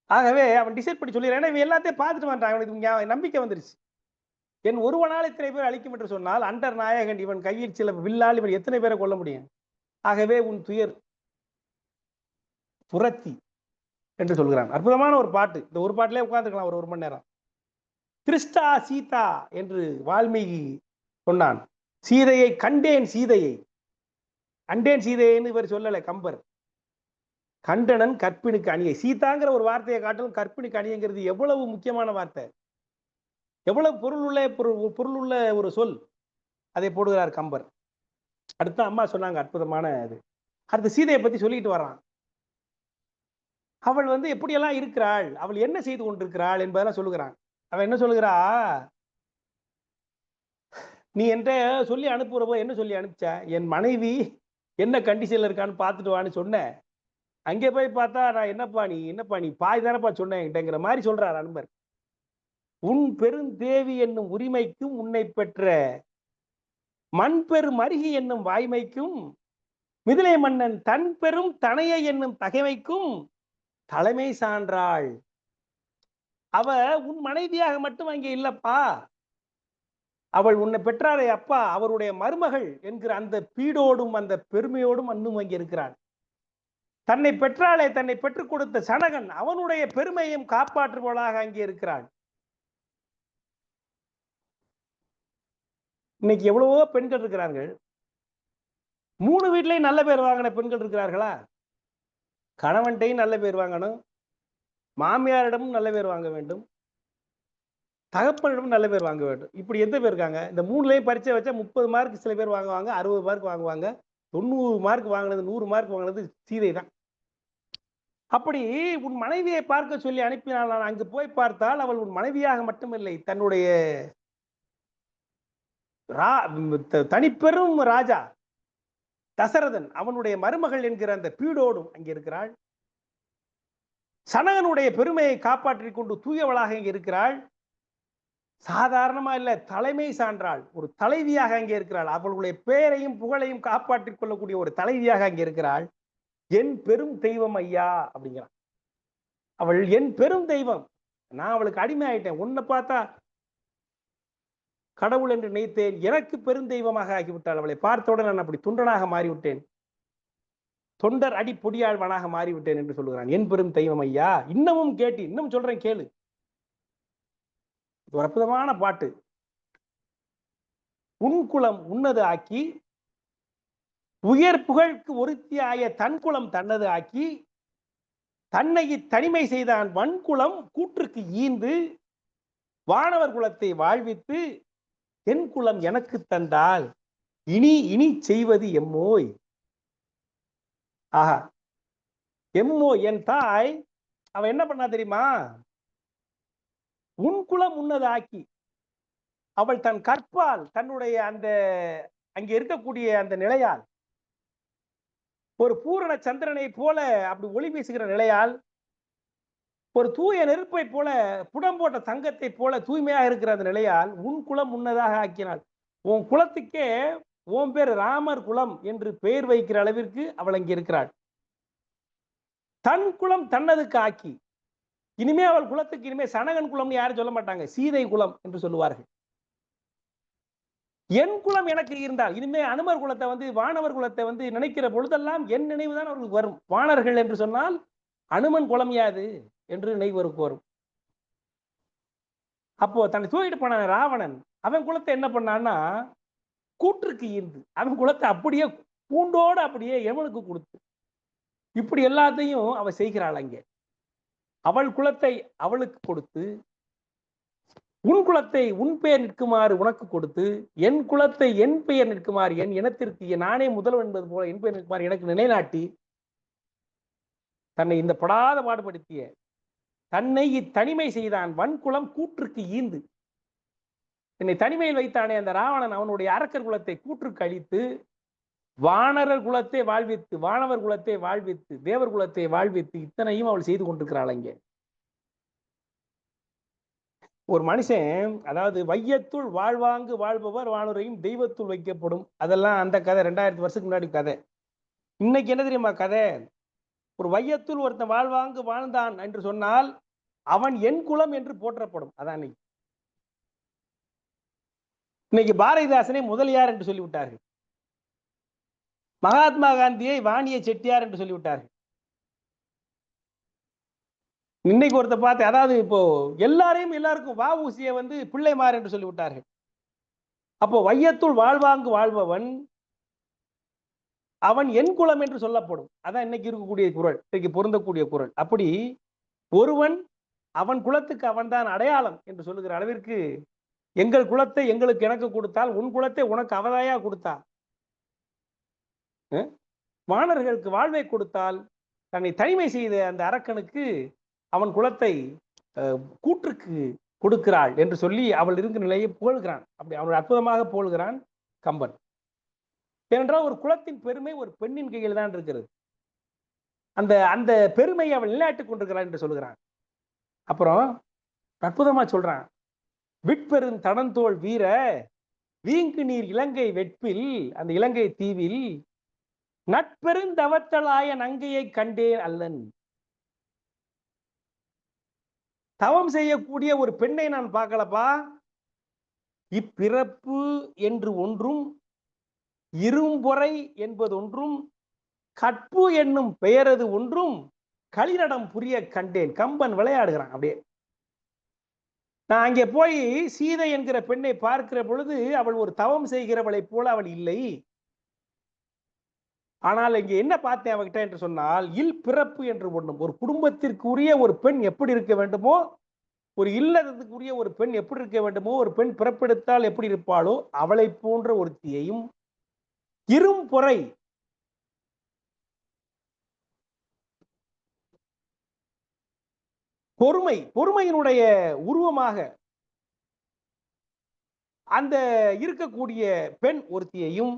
ஆகவே அவன் டிசைட் பண்ணி சொல்லிடுறான், இவன் எல்லாத்தையும் பார்த்துட்டு வந்துட்டான், அவனுக்கு நம்பிக்கை வந்துருச்சு. என் ஒருவனால் இத்தனை பேர் அழிக்கும் என்று சொன்னால் அண்டர் நாயகன் இவன் கையில் சில வில்லால் இவன் எத்தனை பேரை கொல்ல முடியும்? ஆகவே உன் துயர் துரத்தி என்று சொல்கிறான். அற்புதமான ஒரு பாட்டு. இந்த ஒரு பாட்டிலே உட்கார்ந்துக்கலாம் ஒரு மணி நேரம். திருஷ்டா சீதா என்று வால்மீகி சொன்னான். சீதையை கண்டேன், சீதையை கண்டேன், சீதைன்னு இவர் சொல்லலை கம்பர். கண்டனன் கற்பினுக்கு அணியை. சீதாங்கிற ஒரு வார்த்தையை காட்டிலும் கற்பினுக்கு அணியங்கிறது எவ்வளவு முக்கியமான வார்த்தை, எவ்வளவு பொருள் உள்ள ஒரு சொல், அதை போடுகிறார் கம்பர். அடுத்து அம்மா சொன்னாங்க அற்புதமான இது. அடுத்து சீதையை பத்தி சொல்லிட்டு வர்றான். அவள் எப்படியெல்லாம் இருக்கிறாள், அவள் என்ன செய்து கொண்டிருக்கிறாள் என்பதெல்லாம் சொல்லுகிறான். அவன் என்ன சொல்லுகிறா, நீ என்கிட்ட சொல்லி அனுப்புறப்போ என்ன சொல்லி அனுப்பிச்ச, என் மனைவி என்ன கண்டிஷன்ல இருக்கான்னு பார்த்துட்டு வான்னு சொன்னேன். அங்கே போய் பார்த்தா நான் என்னப்பா நீ பாய் தானப்பா சொன்னேன் என்கிட்டங்கிற மாதிரி சொல்றார் அன்பர். உன் பெருந்தேவி என்னும் உரிமைக்கும் உன்னை பெற்ற மண் பெரும் அருகி என்னும் வாய்மைக்கும் மிதிலை மன்னன் தன் பெரும் தனைய என்னும் தகைமைக்கும் தலைமை சான்றாள். அவ உன் மனைவியாக மட்டும் அங்கே இல்லப்பா, அவள் உன்னை பெற்றாரே அப்பா, அவருடைய மருமகள் என்கிற அந்த பீடோடும் அந்த பெருமையோடும் இன்னும் அங்கே இருக்கிறாள். தன்னை பெற்றாலே, தன்னை பெற்றுக் கொடுத்த சனகன் அவனுடைய பெருமையும் காப்பாற்றுபவளாக அங்கே இருக்கிறாள். இன்னைக்கு எவ்வளவோ பெண்கள் இருக்கிறார்கள், 3 வீட்லயும் நல்ல பேர் வாங்கின பெண்கள் இருக்கிறார்களா? கணவன்ட்டையும் நல்ல பேர் வாங்கணும், மாமியாரிடமும் நல்ல பேர் வாங்க வேண்டும், தகப்பனிடமும் நல்ல பேர் வாங்க வேண்டும். இப்படி எந்த பேர் இருக்காங்க? இந்த 3லயும் பரீட்சை வச்சா 30 மார்க் சில பேர் வாங்குவாங்க, 60 மார்க் வாங்குவாங்க. 90 மார்க் வாங்கினது, 100 மார்க் வாங்கினது சீதை தான். அப்படி உன் மனைவியை பார்க்க சொல்லி அனுப்பினால், நான் அங்கு போய் பார்த்தால் அவள் உன் மனைவியாக மட்டுமில்லை, தன்னுடைய தனிப்பெரும் ராஜா தசரதன் அவனுடைய மருமகள் என்கிற அந்த பீடோடும் அங்கே இருக்கிறாள். சனகனுடைய பெருமையை காப்பாற்றிக் கொண்டு தூயவளாக இங்கே இருக்கிறாள். சாதாரணமா இல்ல, தலைமை சான்றாள், ஒரு தலைவியாக அங்கே இருக்கிறாள். அவளுடைய பெயரையும் புகழையும் காப்பாற்றிக் கொள்ளக்கூடிய ஒரு தலைவியாக அங்கே இருக்கிறாள். என் பெரும் தெய்வம் ஐயா அப்படிங்கிறான். அவள் என் பெரும் தெய்வம், நான் அவளுக்கு அடிமை ஆயிட்டேன். உன்னை பார்த்தா கடவுள் என்று நினைத்தேன், எனக்கு பெருந்தெய்வமாக ஆகிவிட்டாள். அவளை பார்த்தவுடன் நான் அப்படி துண்டனாக மாறிவிட்டேன், தொண்டர் அடி பொடியாழ்வனாக மாறிவிட்டேன் என்று சொல்லுகிறான். என் பெரும் தெய்வம் ஐயா. இன்னமும் கேட்டு, இன்னும் சொல்றேன் கேளு, ஒரு அற்புதமான பாட்டு. உன் குலம் உன்னது ஆக்கி, உயர் புகழ்க்கு ஒருத்தியாய தன் குலம் தன்னது ஆக்கி, தன்னை தனிமை செய்தான் வன்குலம் கூற்றுக்கு ஈந்து, வானவர் குலத்தை வாழ்வித்து, என் குலம் எனக்கு தந்தால் இனி இனி செய்வது எம்மோய். ஆஹா, எம்மோ என் தாய் அவ என்ன பண்ணா தெரியுமா? உன் குலம் உன்னது ஆக்கி, அவள் தன் கற்பால், தன்னுடைய அந்த அங்கே இருக்கக்கூடிய அந்த நிலையால், ஒரு பூரண சந்திரனை போல அப்படி ஒளி வீசுகிற நிலையால், ஒரு தூய நெருப்பை போல, புடம் போட்ட தங்கத்தை போல தூய்மையாக இருக்கிற அந்த நிலையால் உன் குலம் உன்னதாக ஆக்கினாள். உன் குலத்துக்கே உன் பேர் ராமர் குலம் என்று பெயர் வைக்கிற அளவிற்கு அவள் அங்கே இருக்கிறாள். தன் குலம் தன்னதுக்கு ஆக்கி, இனிமே அவள் குலத்துக்கு இனிமே சனகன் குலம்னு யாரும் சொல்ல மாட்டாங்க, சீதை குலம் என்று சொல்லுவார்கள். என் குலம் எனக்கு இருந்தால், இனிமே அனுமர் குலத்தை வானவர் குலத்தை நினைக்கிற பொழுதெல்லாம் என் நினைவு தான் அவர்களுக்கு வரும். வானர்கள் என்று சொன்னால் அனுமன் குலம் யாது என்று நினைவருக்கு வரும். அப்போ தன்னை தூக்கிட்டு போனான் ராவணன், அவன் குலத்தை என்ன பண்ணான்னா கூற்றுக்கு ஈர்ந்து, அவன் குலத்தை அப்படியே பூண்டோடு அப்படியே எவனுக்கு கொடுத்து, இப்படி எல்லாத்தையும் அவ செய்கிறாள். அங்கே அவள் குலத்தை அவளுக்கு கொடுத்து, உன் குலத்தை உன் பெயர் நிற்குமாறு உனக்கு கொடுத்து, என் குலத்தை என் பெயர் நிற்குமாறு, என் இனத்திற்கு நானே முதல்வன் என்பது போல என் பெயர் நிற்குமாறு எனக்கு நிலைநாட்டி, தன்னை இந்த படாத பாடுபடுத்திய, தன்னை தனிமை செய்தான் வன்குலம் கூற்றுக்கு ஈந்து, என்னை தனிமையில் வைத்தானே அந்த ராவணன், அவனுடைய அரக்கர் குலத்தை கூற்றுக்கு அழித்து, வானரர் குலத்தை வாழ்வித்து, வானவர் குலத்தை வாழ்வித்து, தேவர் குலத்தை வாழ்வித்து, இத்தனையும் அவள் செய்து கொண்டிருக்கிறாள். அங்கே ஒரு மனுஷன், அதாவது வையத்துள் வாழ்வாங்கு வாழ்பவர் வானுரையும் தெய்வத்துள் வைக்கப்படும், அதெல்லாம் அந்த கதை 2000 வருஷத்துக்கு முன்னாடி கதை. இன்னைக்கு என்ன தெரியுமா கதை? ஒரு வையத்துள் ஒருத்தன் வாழ்வாங்கு வாழ்ந்தான் என்று சொன்னால் அவன் என் குலம் என்று போற்றப்படும். அதான் இன்னைக்கு பாரதிதாசனை முதலியார் என்று சொல்லிவிட்டார்கள், மகாத்மா காந்தியை வாணிய செட்டியார் என்று சொல்லிவிட்டார்கள். இன்னைக்கு ஒருத்த பார்த்து, அதாவது இப்போ எல்லாருக்கும் வஉசியை பிள்ளைமார் என்று சொல்லிவிட்டார்கள். அப்போ வையத்துள் வாழ்வாங்கு வாழ்பவன் அவன் என் குலம் என்று சொல்லப்படும். அதான் இன்னைக்கு இருக்கக்கூடிய குறள், இன்னைக்கு பொருந்தக்கூடிய குறள். அப்படி ஒருவன் அவன் குலத்துக்கு அவன் தான் அடையாளம் என்று சொல்லுகிற அளவிற்கு, எங்கள் குலத்தை எங்களுக்கு எனக்கு கொடுத்தால் உன் குலத்தை உனக்கு அவதாயா கொடுத்தா, வானர்களுக்கு வாழ்வை கொடுத்தால் தன்னை தனிமை செய்த அந்த அரக்கனுக்கு அவன் குலத்தை கூற்றுக்கு கொடுக்கிறாள் என்று சொல்லி அவள் இருக்கிற நிலையை புகழ்கிறான். அப்படி அவள் அற்புதமாக புகழ்கிறான் கம்பன். ஏனென்றால் ஒரு குலத்தின் பெருமை ஒரு பெண்ணின் கையில் தான் இருக்கிறது. அந்த அந்த பெருமையை அவள் நிலையாட்டுக் கொண்டிருக்கிறாள் என்று சொல்லுகிறான். அப்புறம் அற்புதமா சொல்றான், விட்பெரும் தடந்தோள் வீர வீங்கு நீர் இலங்கை வெட்பில், அந்த இலங்கை தீவில் நட்பெருந்தவத்தலாய நங்கையை கண்டேன் அல்லன். தவம் செய்யக்கூடிய ஒரு பெண்ணை நான் பார்க்கலப்பா. இப்பிறப்பு என்று ஒன்றும், இரும்பொறை என்பது ஒன்றும், கற்பு என்னும் பெயரது ஒன்றும் களிநடம் புரிய கண்டேன். கம்பன் விளையாடுகிறான். அப்படியே நான் அங்கே போய் சீதை என்கிற பெண்ணை பார்க்கிற பொழுது அவள் ஒரு தவம் செய்கிறவளை போல அவள் இல்லை. ஆனால் இங்கே என்ன பார்த்தேன் அவகிட்ட என்று சொன்னால், இல் பிறப்பு என்று ஒண்ணும், ஒரு குடும்பத்திற்குரிய ஒரு பெண் எப்படி இருக்க வேண்டுமோ, ஒரு இல்லறத்துக்குரிய ஒரு பெண் எப்படி இருக்க வேண்டுமோ, ஒரு பெண் பிறப்பெடுத்தால் எப்படி இருப்பாளோ அவளை போன்ற ஒருத்தியையும், இரும்பொறை, பொறுமையினுடைய உருவமாக அந்த இருக்கக்கூடிய பெண் ஒருத்தியையும்,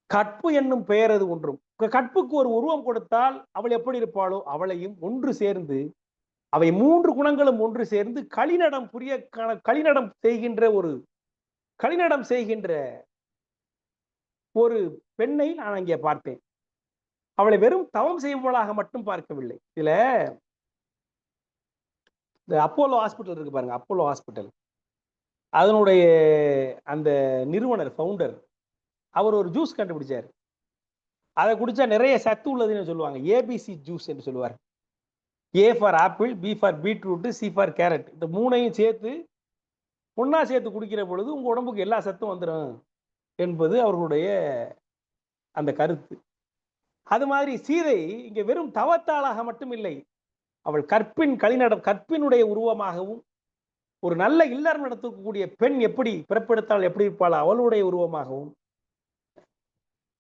கற்பு என்னும் பெயரது ஒன்றும், கற்புக்கு ஒரு உருவம் கொடுத்தால் அவள் எப்படி இருப்பாளோ அவளையும் ஒன்று சேர்ந்து, அவை 3 குணங்களும் ஒன்று சேர்ந்து களிநடம் செய்கின்ற ஒரு பெண்ணை நான் அங்கே பார்த்தேன். அவளை வெறும் தவம் செய்பவளாக மட்டும் பார்க்கவில்லை. இதுல இந்த அப்போலோ ஹாஸ்பிட்டல் இருக்கு பாருங்க, அப்போலோ ஹாஸ்பிட்டல், அதனுடைய அந்த நிறுவனர், ஃபவுண்டர், அவர் ஒரு ஜூஸ் கண்டுபிடிச்சார். அதை குடிச்சா நிறைய சத்து உள்ளதுன்னு சொல்லுவாங்க. ஏபிசி ஜூஸ் என்று சொல்லுவார். A for apple, B for beetroot, C for carrot. இந்த 3ஐயும் சேர்த்து ஒன்னா சேர்த்து குடிக்கிற பொழுது உங்க உடம்புக்கு எல்லா சத்தும் வந்துடும் என்பது அவர்களுடைய அந்த கருத்து. அது மாதிரி சீதை இங்கே வெறும் தவத்தாளாக மட்டும் இல்லை, அவள் கற்பினுடைய உருவமாகவும், ஒரு நல்ல இல்லறம் நடத்தக்கூடிய பெண் எப்படி பிறப்பெடுத்தால் எப்படி இருப்பாள் அவளுடைய உருவமாகவும்,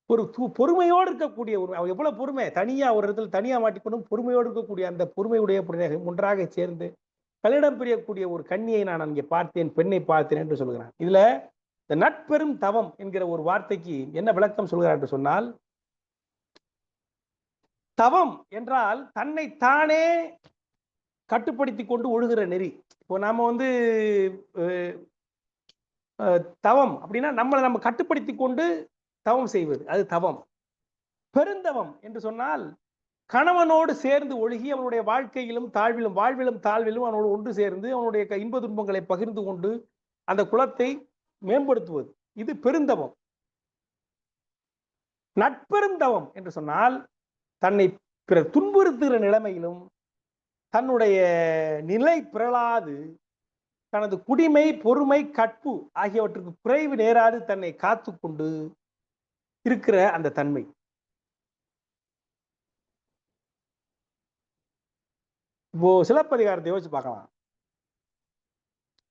ஒரு பொறுமையோடு இருக்கக்கூடிய அவள் எவ்வளவு பொறுமை, தனியா ஒரு இடத்துல தனியா மாட்டிக்கொண்டும் பொறுமையோடு இருக்கக்கூடிய அந்த பொறுமையுடைய ஒன்றாக சேர்ந்து கல்லிடம் பிரியக்கூடிய ஒரு கன்னியை நான் அங்கே பார்த்தேன், பெண்ணை பார்த்தேன் என்று சொல்கிறான். இதுல இந்த நட்பெரும் தவம் என்கிற ஒரு வார்த்தைக்கு என்ன விளக்கம் சொல்கிறார் என்று சொன்னால், தவம் என்றால் தன்னை தானே கட்டுப்படுத்தி கொண்டு ஒழுகிற நெறி. இப்போ நாம தவம் அப்படின்னா நம்ம கட்டுப்படுத்தி கொண்டு தவம் செய்வது, அது தவம். பெருந்தவம் என்று சொன்னால் கணவனோடு சேர்ந்து ஒழுகி அவனுடைய வாழ்விலும் தாழ்விலும் அவனோடு ஒன்று சேர்ந்து அவனுடைய இன்ப துன்பங்களை பகிர்ந்து கொண்டு அந்த குலத்தை மேம்படுத்துவது, இது பெருந்தவம். நட்பெருந்தவம் என்று சொன்னால் தன்னை பிறர் துன்புறுத்துகிற நிலைமையிலும் தன்னுடைய நிலை பிறளாது, தனது குடிமை, பொறுமை, கற்பு ஆகியவற்றுக்கு குறைவு நேராது தன்னை காத்து கொண்டு இருக்கிற அந்த தன்மை. இப்போ சிலப்பதிகாரத்தை யோசிச்சு பார்க்கலாம்.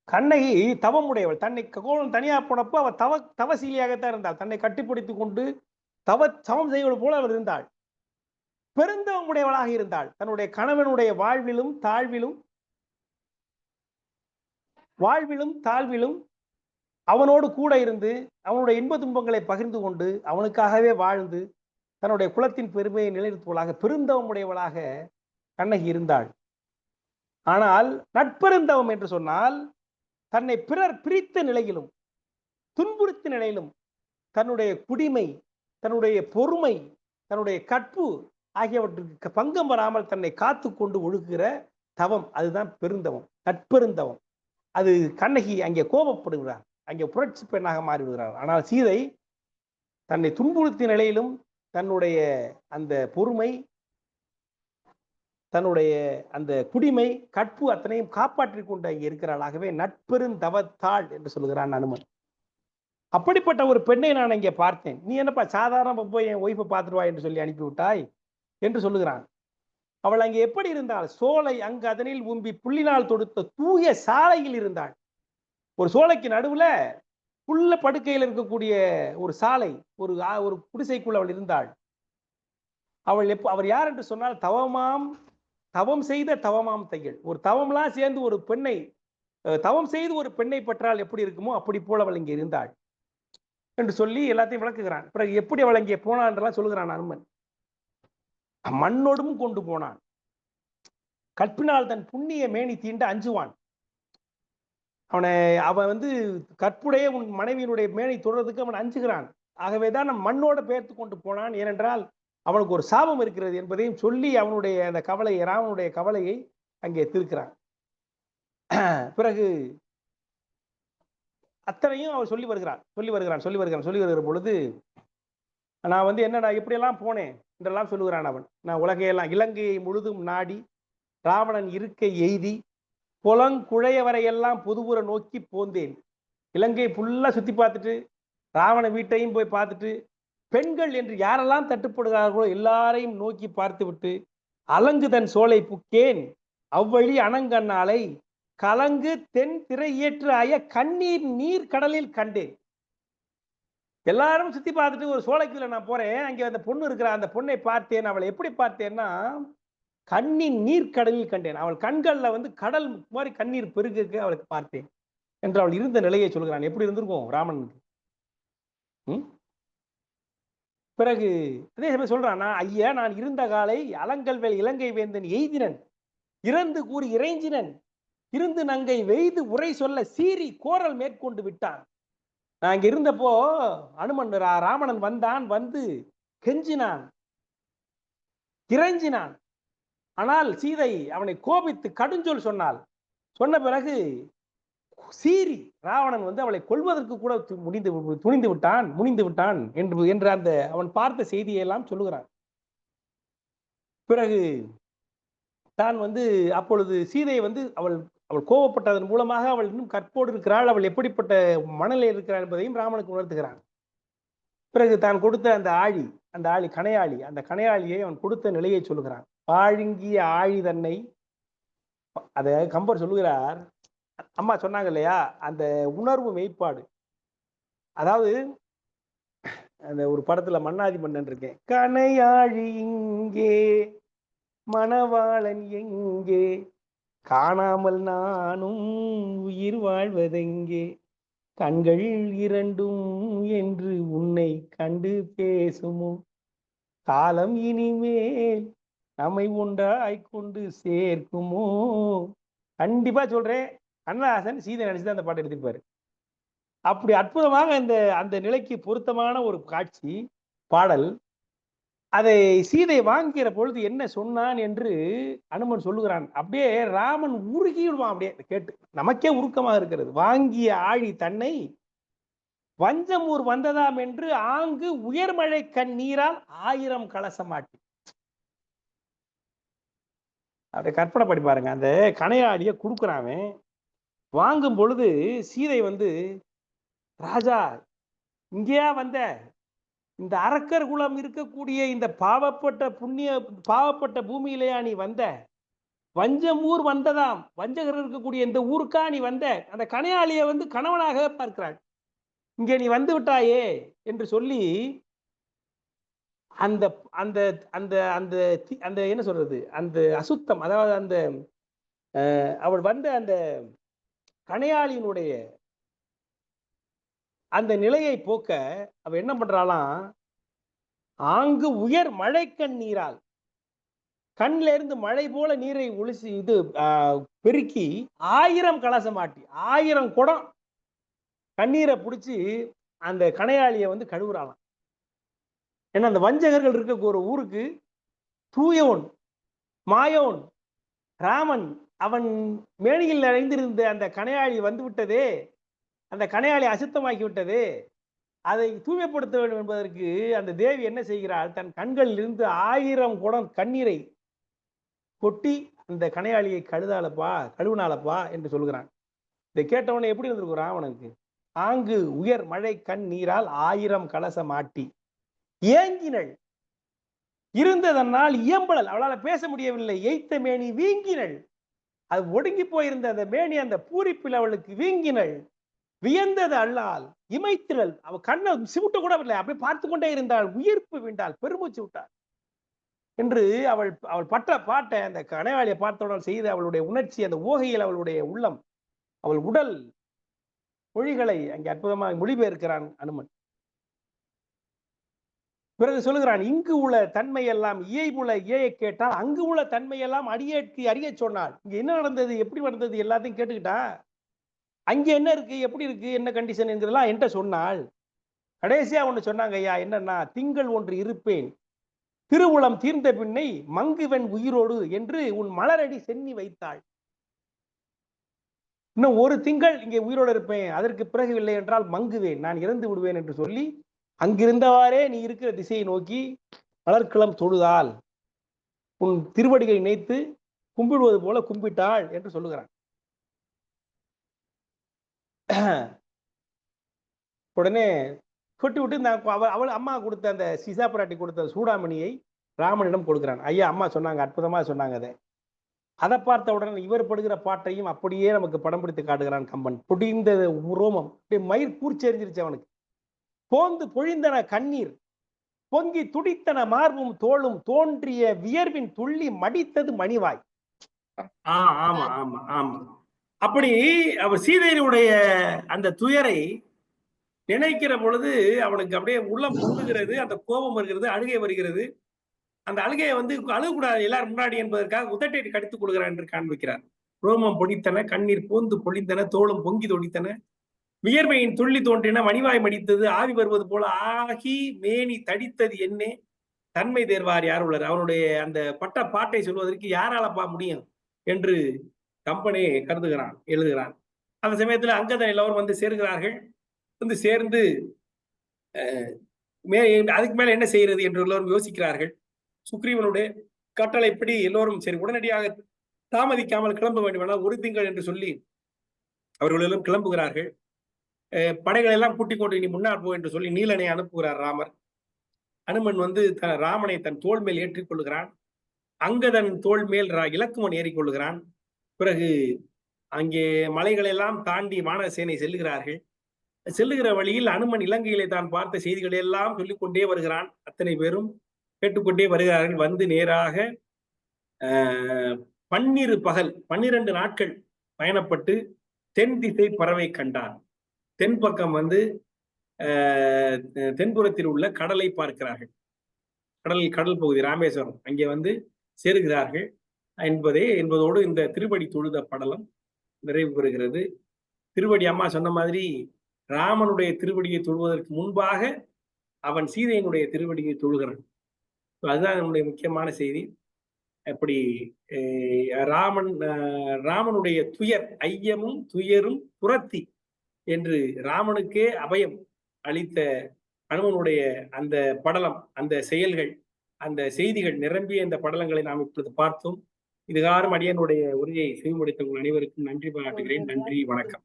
கண்ணகி தவம் உடையவள். தன்னை கோலம் தனியா போனப்போ அவள் தவசீலியாகத்தான் இருந்தாள். தன்னை கட்டுப்படுத்திக் கொண்டு தவம் செய்வது போல அவள் இருந்தாள். பெருந்தவம் உடையவளாக இருந்தாள். தன்னுடைய கணவனுடைய வாழ்விலும் தாழ்விலும் அவனோடு கூட இருந்து அவனுடைய இன்ப துன்பங்களை பகிர்ந்து கொண்டு அவனுக்காகவே வாழ்ந்து தன்னுடைய குலத்தின் பெருமையை நிலைநிறுத்துவளாக பெருந்தவம் உடையவளாக கண்ணகி இருந்தாள். ஆனால் நட்பெருந்தவம் என்று சொன்னால் தன்னை பிறர் பிரித்த நிலையிலும் துன்புறுத்த நிலையிலும் தன்னுடைய குடிமை, தன்னுடைய பொறுமை, தன்னுடைய கற்பு ஆகியவற்றுக்கு பங்கம் வராமல் தன்னை காத்து கொண்டு ஒழுகுகிற தவம், அதுதான் பெருந்தவம், நட்பெருந்தவம். அது கண்ணகி அங்கே கோபப்படுகிறார், அங்கே புரட்சி பெண்ணாக மாறிவிடுகிறார். ஆனால் சீதை தன்னை துன்புறுத்திய நிலையிலும் தன்னுடைய அந்த பொறுமை, தன்னுடைய அந்த குடிமை, கற்பு அத்தனையும் காப்பாற்றிக் கொண்டு அங்கே இருக்கிறாள். ஆகவே நட்பெருந்தவத்தாள் என்று சொல்லுகிறான் அனுமன். அப்படிப்பட்ட ஒரு பெண்ணை நான் இங்கே பார்த்தேன். நீ என்னப்பா சாதாரண போய் என் ஒய்ஃபை பார்த்துருவா என்று சொல்லி அனுப்பிவிட்டாய் என்று சொல்லுகிறான். அவள் அங்கே எப்படி இருந்தாள்? சோலை அங்கு அதனில் உம்பி புள்ளினால் தொடுத்த தூய சாலையில் இருந்தாள். ஒரு சோலைக்கு நடுவுல புல்ல படுக்கையில் இருக்கக்கூடிய ஒரு சாலை, ஒரு குடிசைக்குள் அவள் இருந்தாள். அவர் யார் என்று சொன்னால் தவம் செய்த தவமாம் தையல். ஒரு தவம்லாம் சேர்ந்து ஒரு பெண்ணை தவம் செய்து ஒரு பெண்ணை பெற்றால் எப்படி இருக்குமோ அப்படி போல அவள் இங்கே இருந்தாள் என்று சொல்லி எல்லாத்தையும் விளக்குகிறான். பிறகு எப்படி அவள் இங்கே போனான் என்றெல்லாம் சொல்லுகிறான் அனுமன். மண்ணோடும் கொண்டு போனான். கற்பினால் தன் புண்ணிய மேனி தீண்ட அஞ்சுவான். அவன் கற்புடைய உன் மனைவியினுடைய மேனை தொடர்றதுக்கு அவன் அஞ்சுகிறான். ஆகவேதான் மண்ணோட பெயர்த்து கொண்டு போனான். ஏனென்றால் அவனுக்கு ஒரு சாபம் இருக்கிறது என்பதையும் சொல்லி அவனுடைய அந்த கவலையை, ராவனுடைய கவலையை அங்கே தீர்க்கிறான். பிறகு அத்தனையும் அவர் சொல்லி வருகிற பொழுது நான் என்னடா இப்படியெல்லாம் போனேன் என்றெல்லாம் சொல்லுகிறான் அவன். நான் உலகையெல்லாம் இலங்கையை முழுதும் நாடி ராவணன் இருக்கை எய்தி புலங்குழையவரையெல்லாம் பொதுபுற நோக்கி போந்தேன். இலங்கை ஃபுல்லா சுத்தி பார்த்துட்டு ராவண வீட்டையும் போய் பார்த்துட்டு பெண்கள் என்று யாரெல்லாம் தட்டுப்படுகிறார்களோ எல்லாரையும் நோக்கி பார்த்துவிட்டு, அலங்குதன் சோலை புக்கேன் அவ்வழி அணங்கண்ணாலை கலங்கு தென் திரையேற்று ஆய கண்ணீர் நீர் கடலில் கண்டேன். எல்லாரும் சுத்தி பார்த்துட்டு ஒரு சோலைக்குள்ள நான் போறேன், அங்கே அந்த பொண்ணு இருக்கிற அந்த பொண்ணை பார்த்தேன். அவளை எப்படி பார்த்தேன்னா கண்ணின் நீர் கடலில் கண்டேன். அவள் கண்கள்ல கடல் மாதிரி கண்ணீர் பெருகுக்கு அவளுக்கு பார்த்தேன் என்று அவள் இருந்த நிலையை சொல்கிறான். எப்படி இருந்திருக்கும் ராமனுக்கு? பிறகு அதே சமயம் சொல்றான், ஐயா நான் இருந்த காலை அலங்கல்வேல் இலங்கை வேந்தன் எய்தினன் இறந்து கூறி இறைஞ்சினன் இருந்து நங்கை வெய்து உரை சொல்ல சீறி கோரல் மேற்கொண்டு விட்டான். நான் இங்க இருந்தப்போ அனுமன் ராமணன் வந்தான், வந்து கெஞ்சினான், இறைஞ்சினான். ஆனால் சீதை அவனை கோபித்து கடுஞ்சொல் சொன்னாள். சொன்ன பிறகு சீறி ராவணன் அவளை கொல்வதற்கு கூட முனிந்து விட்டான் என்று அந்த அவன் பார்த்த செய்தியை எல்லாம் சொல்லுகிறான். பிறகு தான் அப்பொழுது சீதை அவள் கோபப்பட்டதன் மூலமாக அவள் இன்னும் கற்போடு இருக்கிறாள், அவள் எப்படிப்பட்ட மனநிலை இருக்கிறாள் என்பதையும் ராமனுக்கு உணர்த்துகிறான். பிறகு தான் கொடுத்த அந்த ஆழி கணையாளி, அந்த கணையாளியை அவன் கொடுத்த நிலையை சொல்லுகிறான். பாழுங்கிய ஆழி தன்னை, அதை கம்பர் சொல்லுகிறார். அம்மா சொன்னாங்க இல்லையா, அந்த உணர்வு மெய்ப்பாடு. அதாவது அந்த ஒரு படத்துல மன்னாதி மன்னன் இருக்கேன், கணையாழி இங்கே மணவாளன் எங்கே காணாமல் நானும் உயிர் வாழ்வதெங்கே கண்கள் இரண்டும் என்று உன்னை கண்டு பேசுமோ காலம் இனிமேல் நம்மை ஒன்றாய் கொண்டு சேர்க்குமோ. கண்டிப்பா சொல்றேன், கண்ணதாசன் சீதை நினைச்சுதான் அந்த பாட்டை எடுத்துப்பாரு. அப்படி அற்புதமாக அந்த நிலைக்கு பொருத்தமான ஒரு காட்சி பாடல். அதை சீதை வாங்கிற பொழுது என்ன சொன்னான் என்று அனுமன் சொல்லுகிறான். அப்படியே ராமன் உருகிடுவான். அப்படியே கேட்டு நமக்கே உருக்கமாக இருக்கிறது. வாங்கிய ஆழி தன்னை வஞ்சமூர் வந்ததாம் என்று ஆங்கு உயர்மழை கண்ணீரால் 1000 கலசமாட்டி. அப்படியே கற்பனை பண்ணி பாருங்க. அந்த கணையாடிய கொடுக்குறான். வாங்கும் பொழுது சீதை ராஜா இங்கேயா வந்த, இந்த அரக்கர் குலம் இருக்கக்கூடிய இந்த பாவப்பட்ட பூமியிலேயா நீ வந்த, வஞ்சமூர் வந்ததாம், வஞ்சகர் இருக்கக்கூடிய இந்த ஊருக்கா நீ வந்த, அந்த கணையாளியை கணவனாக பார்க்கிறாள், இங்கே நீ வந்து விட்டாயே என்று சொல்லி அந்த அந்த அந்த அந்த அந்த என்ன சொல்றது, அந்த அசுத்தம், அதாவது அந்த அவள் அந்த கணையாளியினுடைய அந்த நிலையை போக்க அவ என்ன பண்றாளாம், ஆங்கு உயர் மழை கண்ணீரால், கண்ணில இருந்து மழை போல நீரை ஒளிசி பெருக்கி 1000 கலசமாட்டி 1000 குடம் கண்ணீரை பிடிச்சி அந்த கணையாளியை கழுவுறாளாம். ஏன்னா அந்த வஞ்சகர்கள் இருக்க ஒரு ஊருக்கு தூயவன் மாயோன் ராமன் அவன் மேனியில் அடைந்திருந்த அந்த கணையாளி விட்டதே, அந்த கணையாளி அசுத்தமாக்கி விட்டதே, அதை தூய்மைப்படுத்த வேண்டும் என்பதற்கு அந்த தேவி என்ன செய்கிறாள், தன் கண்களில் இருந்து 1000 குடம் கண்ணீரை கொட்டி அந்த கணையாளியை கழுவினாலப்பா என்று சொல்கிறான். இதை கேட்டவனை எப்படி இருந்திருக்கும் ராவனுக்கு? ஆங்கு உயர் மழை கண் நீரால் 1000 கலசம் ஆட்டி ஏங்கினள் இருந்ததனால் இயம்பலல், அவளால் பேச முடியவில்லை. எய்த்த மேனி வீங்கினள், அது ஒடுங்கி போயிருந்த அந்த மேனி அந்த பூரிப்பில் அவளுக்கு வீங்கினள். வியந்தது அல்லால் இமைத்திரல், அவள் கண்ணை சிவிட்ட கூட இல்லை, அப்படியே பார்த்து கொண்டே இருந்தாள். உயிர்ப்பு விண்டாள், பெருமூச்சு விட்டாள் என்று அவள் பட்ட பாட்டை அந்த கணையாளியை பார்த்தவுடன் செய்த அவளுடைய உணர்ச்சி, அந்த ஓகையில் அவளுடைய உள்ளம், அவள் உடல் மொழிகளை அங்கே அற்புதமாக மொழிபெயர்க்கிறான் அனுமன். பிறகு சொல்லுகிறான், இங்கு உள்ள தன்மை எல்லாம் இயைபுல இயையை கேட்டால் அங்கு உள்ள தன்மை எல்லாம் அடியேற்றி அறிய சொன்னாள். இங்க என்ன நடந்தது, எப்படி நடந்தது எல்லாத்தையும் கேட்டுக்கிட்டா, அங்கே என்ன இருக்கு, எப்படி இருக்கு, என்ன கண்டிஷன் என்கிறதெல்லாம் என்கிட்ட சொன்னாள். கடைசியா ஒண்ணு சொன்னாங்க ஐயா, என்னன்னா, திங்கள் ஒன்று இருப்பேன் திருவுளம் தீர்ந்த பின்னை மங்குவன் உயிரோடு என்று உன் மலரடி சென்னி வைத்தாள். இன்னும் ஒரு திங்கள் இங்கே உயிரோடு இருப்பேன், அதற்கு பிறகு இல்லை என்றால் மங்குவேன், நான் இறந்து விடுவேன் என்று சொல்லி அங்கிருந்தவாறே நீ இருக்கிற திசையை நோக்கி மலர்க்களம் தொழுதாள், உன் திருவடிகளை நினைத்து கும்பிடுவது போல கும்பிட்டாள் என்று சொல்லுகிறான். உடனே கொட்டி விட்டு இந்த அவள் அம்மா கொடுத்த அந்த சிசா பிராட்டி கொடுத்த சூடாமணியை ராமனிடம் கொடுக்குறான். ஐயா அம்மா சொன்னாங்க, அற்புதமா சொன்னாங்க. அதை பார்த்த உடனே இவர் படுகிற பாட்டையும் அப்படியே நமக்கு படம் பிடித்து காட்டுகிறான் கம்பன். பொடிந்த உரோமம் மயிர் கூர்ச்செறிஞ்சிருச்சு அவனுக்கு. போந்து பொழிந்தன கண்ணீர், பொங்கி துடித்தன மார்பும் தோளும், தோன்றிய வியர்வின் துள்ளி மடித்தது மணிவாய். ஆமா ஆமா ஆமா. அப்படி அவர் சீதையினுடைய அந்த துயரை நினைக்கிற பொழுது அவனுக்கு அப்படியே உள்ளம் பொங்குகிறது, அந்த கோபம் வருகிறது, அழுகை வருகிறது. அந்த அழுகையை அழுகக்கூடாது எல்லாரும் முன்னாடி என்பதற்காக உதட்டை கடித்துக் கொள்கிறான் என்று காண்பிக்கிறார். ரோமம் பொடித்தன, கண்ணீர் போந்து பொழிந்தன, தோளும் பொங்கி தொடித்தன, வியர்வையின் துள்ளி தோன்றின, மணிவாய் மடித்தது, ஆவி வருவது போல ஆகி மேனி தடித்தது என்னே, தன்மை தேர்வார் யார் உள்ளர். அவனுடைய அந்த பட்ட பாட்டை சொல்வதற்கு யாராலப்பா முடியும் என்று கம்பனே கருதுகிறான், எழுதுகிறான். அந்த சமயத்துல அங்கதன் எல்லோரும் வந்து சேர்கிறார்கள். சேர்ந்து அதுக்கு மேல என்ன செய்யறது என்று எல்லோரும் யோசிக்கிறார்கள். சுக்ரீவனுடைய கட்டளைப்படி எல்லோரும் சரி உடனடியாக தாமதிக்காமல் கிளம்ப வேண்டும், ஒரு திங்கள் என்று சொல்லி அவர்கள் எல்லாம் கிளம்புகிறார்கள். படைகள் எல்லாம் கூட்டிக் கொண்டு இனி முன்னாள் போ என்று சொல்லி நீலனை அனுப்புகிறார் ராமர். அனுமன் ராமனை தன் தோள் மேல் ஏற்றிக் கொள்கிறான். அங்கதன் தோள் மேல் இலக்குமன் ஏறிக்கொள்கிறான். பிறகு அங்கே மலைகளை எல்லாம் தாண்டி வானசேனை செல்லுகிறார்கள். செல்லுகிற வழியில் அனுமன் இலங்கையிலே தான் பார்த்த செய்திகளை எல்லாம் சொல்லிக்கொண்டே வருகிறான். அத்தனை பேரும் கேட்டுக்கொண்டே வருகிறார்கள். வந்து நேராக 12 நாட்கள் பயணப்பட்டு தென் திசை பறவை கண்டார். தென் பக்கம் தென்புறத்தில் உள்ள கடலை பார்க்கிறார்கள். கடல் பகுதி ராமேஸ்வரம் அங்கே சேருகிறார்கள் என்பதோடு இந்த திருவடி தொழுத படலம் நிறைவு பெறுகிறது. திருவடி அம்மா சொன்ன மாதிரி ராமனுடைய திருவடியை தொழுவதற்கு முன்பாக அவன் சீதையினுடைய திருவடியை தொழுகிறான். அதுதான் நம்முடைய முக்கியமான செய்தி. அப்படி ராமனுடைய துயர், ஐயமும் துயரும் புரத்தி என்று ராமனுக்கே அபயம் அளித்த அனுமனுடைய அந்த படலம், அந்த செயல்கள், அந்த செய்திகள் நிரம்பிய இந்த படலங்களை நாம் இப்பொழுது பார்த்தோம். இதுகாரும் அடியனுடைய உரையை செய்முடித்த உங்கள் அனைவருக்கும் நன்றி பாராட்டுகிறேன். நன்றி, வணக்கம்.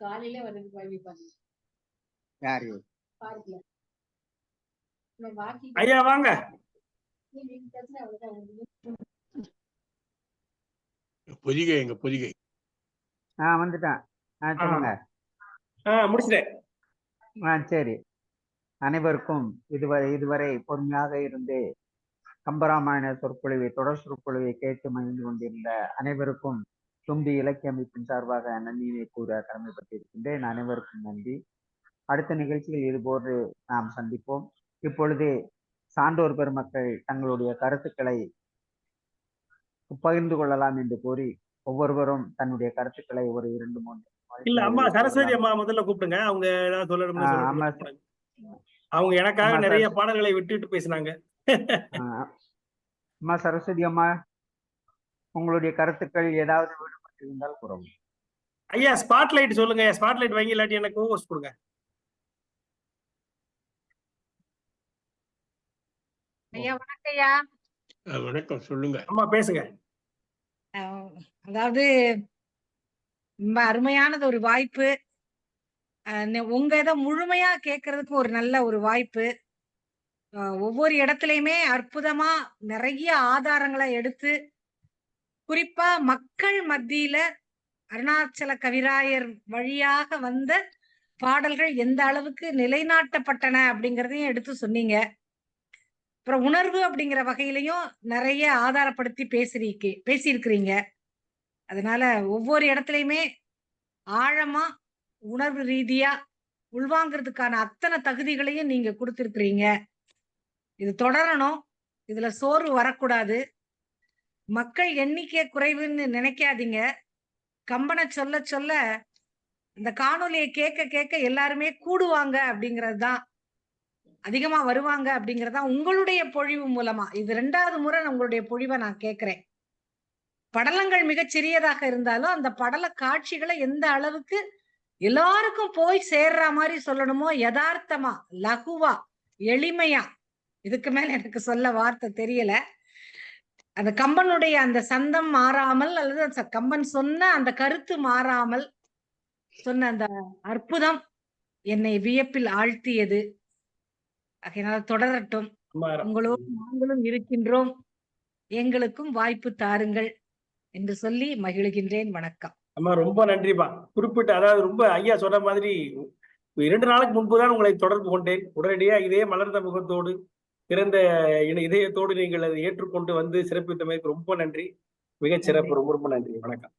காலையில வந்து ஐயா வாங்க. பொதிகை எங்க பொதிகை வந்துட்டேன். சொல்லுங்க. முடிச்சிட்டேன். சரி. அனைவருக்கும் இதுவரை பொறுமையாக இருந்து கம்பராமாயண சொற்பொழிவை, தொடர் சொற்பொழிவை கேட்டு மகிழ்ந்து கொண்டிருந்த அனைவருக்கும் தும்பி இலக்கிய அமைப்பின் சார்பாக நன்றியை கூற கடமைப்பட்டிருக்கின்றேன். அனைவருக்கும் நன்றி. அடுத்த நிகழ்ச்சியில் இதுபோன்று நாம் சந்திப்போம். இப்பொழுது சான்றோர் பெருமக்கள் தங்களுடைய கருத்துக்களை பகிர்ந்து கொள்ளலாம் என்று கூறி ஒவ்வொருவரும் தன்னுடைய கருத்துக்களை ஒரு 2-3 இல்ல அம்மா சரஸ்வதி அம்மா முதல்ல கூப்பிடுங்க. அவங்க ஏதாவது சொல்லணும்னு அவங்க எனக்காக நிறைய பாடல்களை விட்டுட்டு பேசினாங்க. அம்மா சரஸ்வதி அம்மா, உங்களுடைய கருத்துக்கள் ஏதாவது விடுபட்டிருந்தால் கூறவும். ஐயா ஸ்பாட்லைட் சொல்லுங்க. ஸ்பாட்லைட் வாங்கி இல்லாட்டி எனக்கு கோவஸ் கொடுங்க. ஐயா வணக்கம். ஐயா வணக்கம், சொல்லுங்க. அம்மா பேசுங்க. அதாவது ரொம்ப அருமையானது ஒரு வாய்ப்பு. உங்க இதை முழுமையா கேட்கறதுக்கு ஒரு நல்ல ஒரு வாய்ப்பு. ஒவ்வொரு இடத்துலயுமே அற்புதமா நிறைய ஆதாரங்களை எடுத்து, குறிப்பா மக்கள் மத்தியில அருணாச்சல கவிராயர் வழியாக வந்த பாடல்கள் எந்த அளவுக்கு நிலைநாட்டப்பட்டன அப்படிங்கிறதையும் எடுத்து சொன்னீங்க. அப்புறம் உணர்வு அப்படிங்கிற வகையிலையும் நிறைய ஆதாரப்படுத்தி பேசியிருக்கிறீங்க. அதனால ஒவ்வொரு இடத்துலயுமே ஆழமா உணர்வு ரீதியா உள்வாங்கிறதுக்கான அத்தனை தகுதிகளையும் நீங்க கொடுத்திருக்கிறீங்க. இது தொடரணும். இதுல சோர்வு வரக்கூடாது. மக்கள் எண்ணிக்கை குறைவுன்னு நினைக்காதீங்க. கம்பனை சொல்ல சொல்ல இந்த காணொலியை கேட்க கேட்க எல்லாருமே கூடுவாங்க அப்படிங்கறதுதான், அதிகமா வருவாங்க அப்படிங்கறதா உங்களுடைய பொழிவு மூலமா. இது 2வது முறை உங்களுடைய பொழிவை நான் கேட்கிறேன். படலங்கள் மிகச் சிறியதாக இருந்தாலும் அந்த படல காட்சிகளை எந்த அளவுக்கு எல்லாருக்கும் போய் சேர்ற மாதிரி சொல்லணுமோ, யதார்த்தமா, லகுவா, எளிமையா, இதுக்கு மேல எனக்கு சொல்ல வார்த்தை தெரியல. அந்த கம்பனுடைய அந்த சந்தம் மாறாமல் அல்லது கம்பன் சொன்ன அந்த கருத்து மாறாமல் சொன்ன அந்த அற்புதம் என்னை வியப்பில் ஆழ்த்தியது. ஆகையினால் தொடரட்டும். அம்மா உங்களோடு நாங்களும் இருக்கின்றோம். எங்களுக்கும் வாய்ப்பு தாருங்கள் என்று சொல்லி மகிழ்கின்றேன். வணக்கம். அம்மா ரொம்ப நன்றிப்பா. குறிப்பிட்ட அதாவது ரொம்ப ஐயா சொன்ன மாதிரி 2 நாளுக்கு முன்புதான் உங்களை தொடர்பு கொண்டேன். உடனடியா இதே மலர்ந்த முகத்தோடு திறந்த இதயத்தோடு நீங்கள் அதை ஏற்றுக்கொண்டு வந்து சிறப்பித்தமைக்கு ரொம்ப நன்றி. மிகச் சிறப்பு. ரொம்ப ரொம்ப நன்றி. வணக்கம்.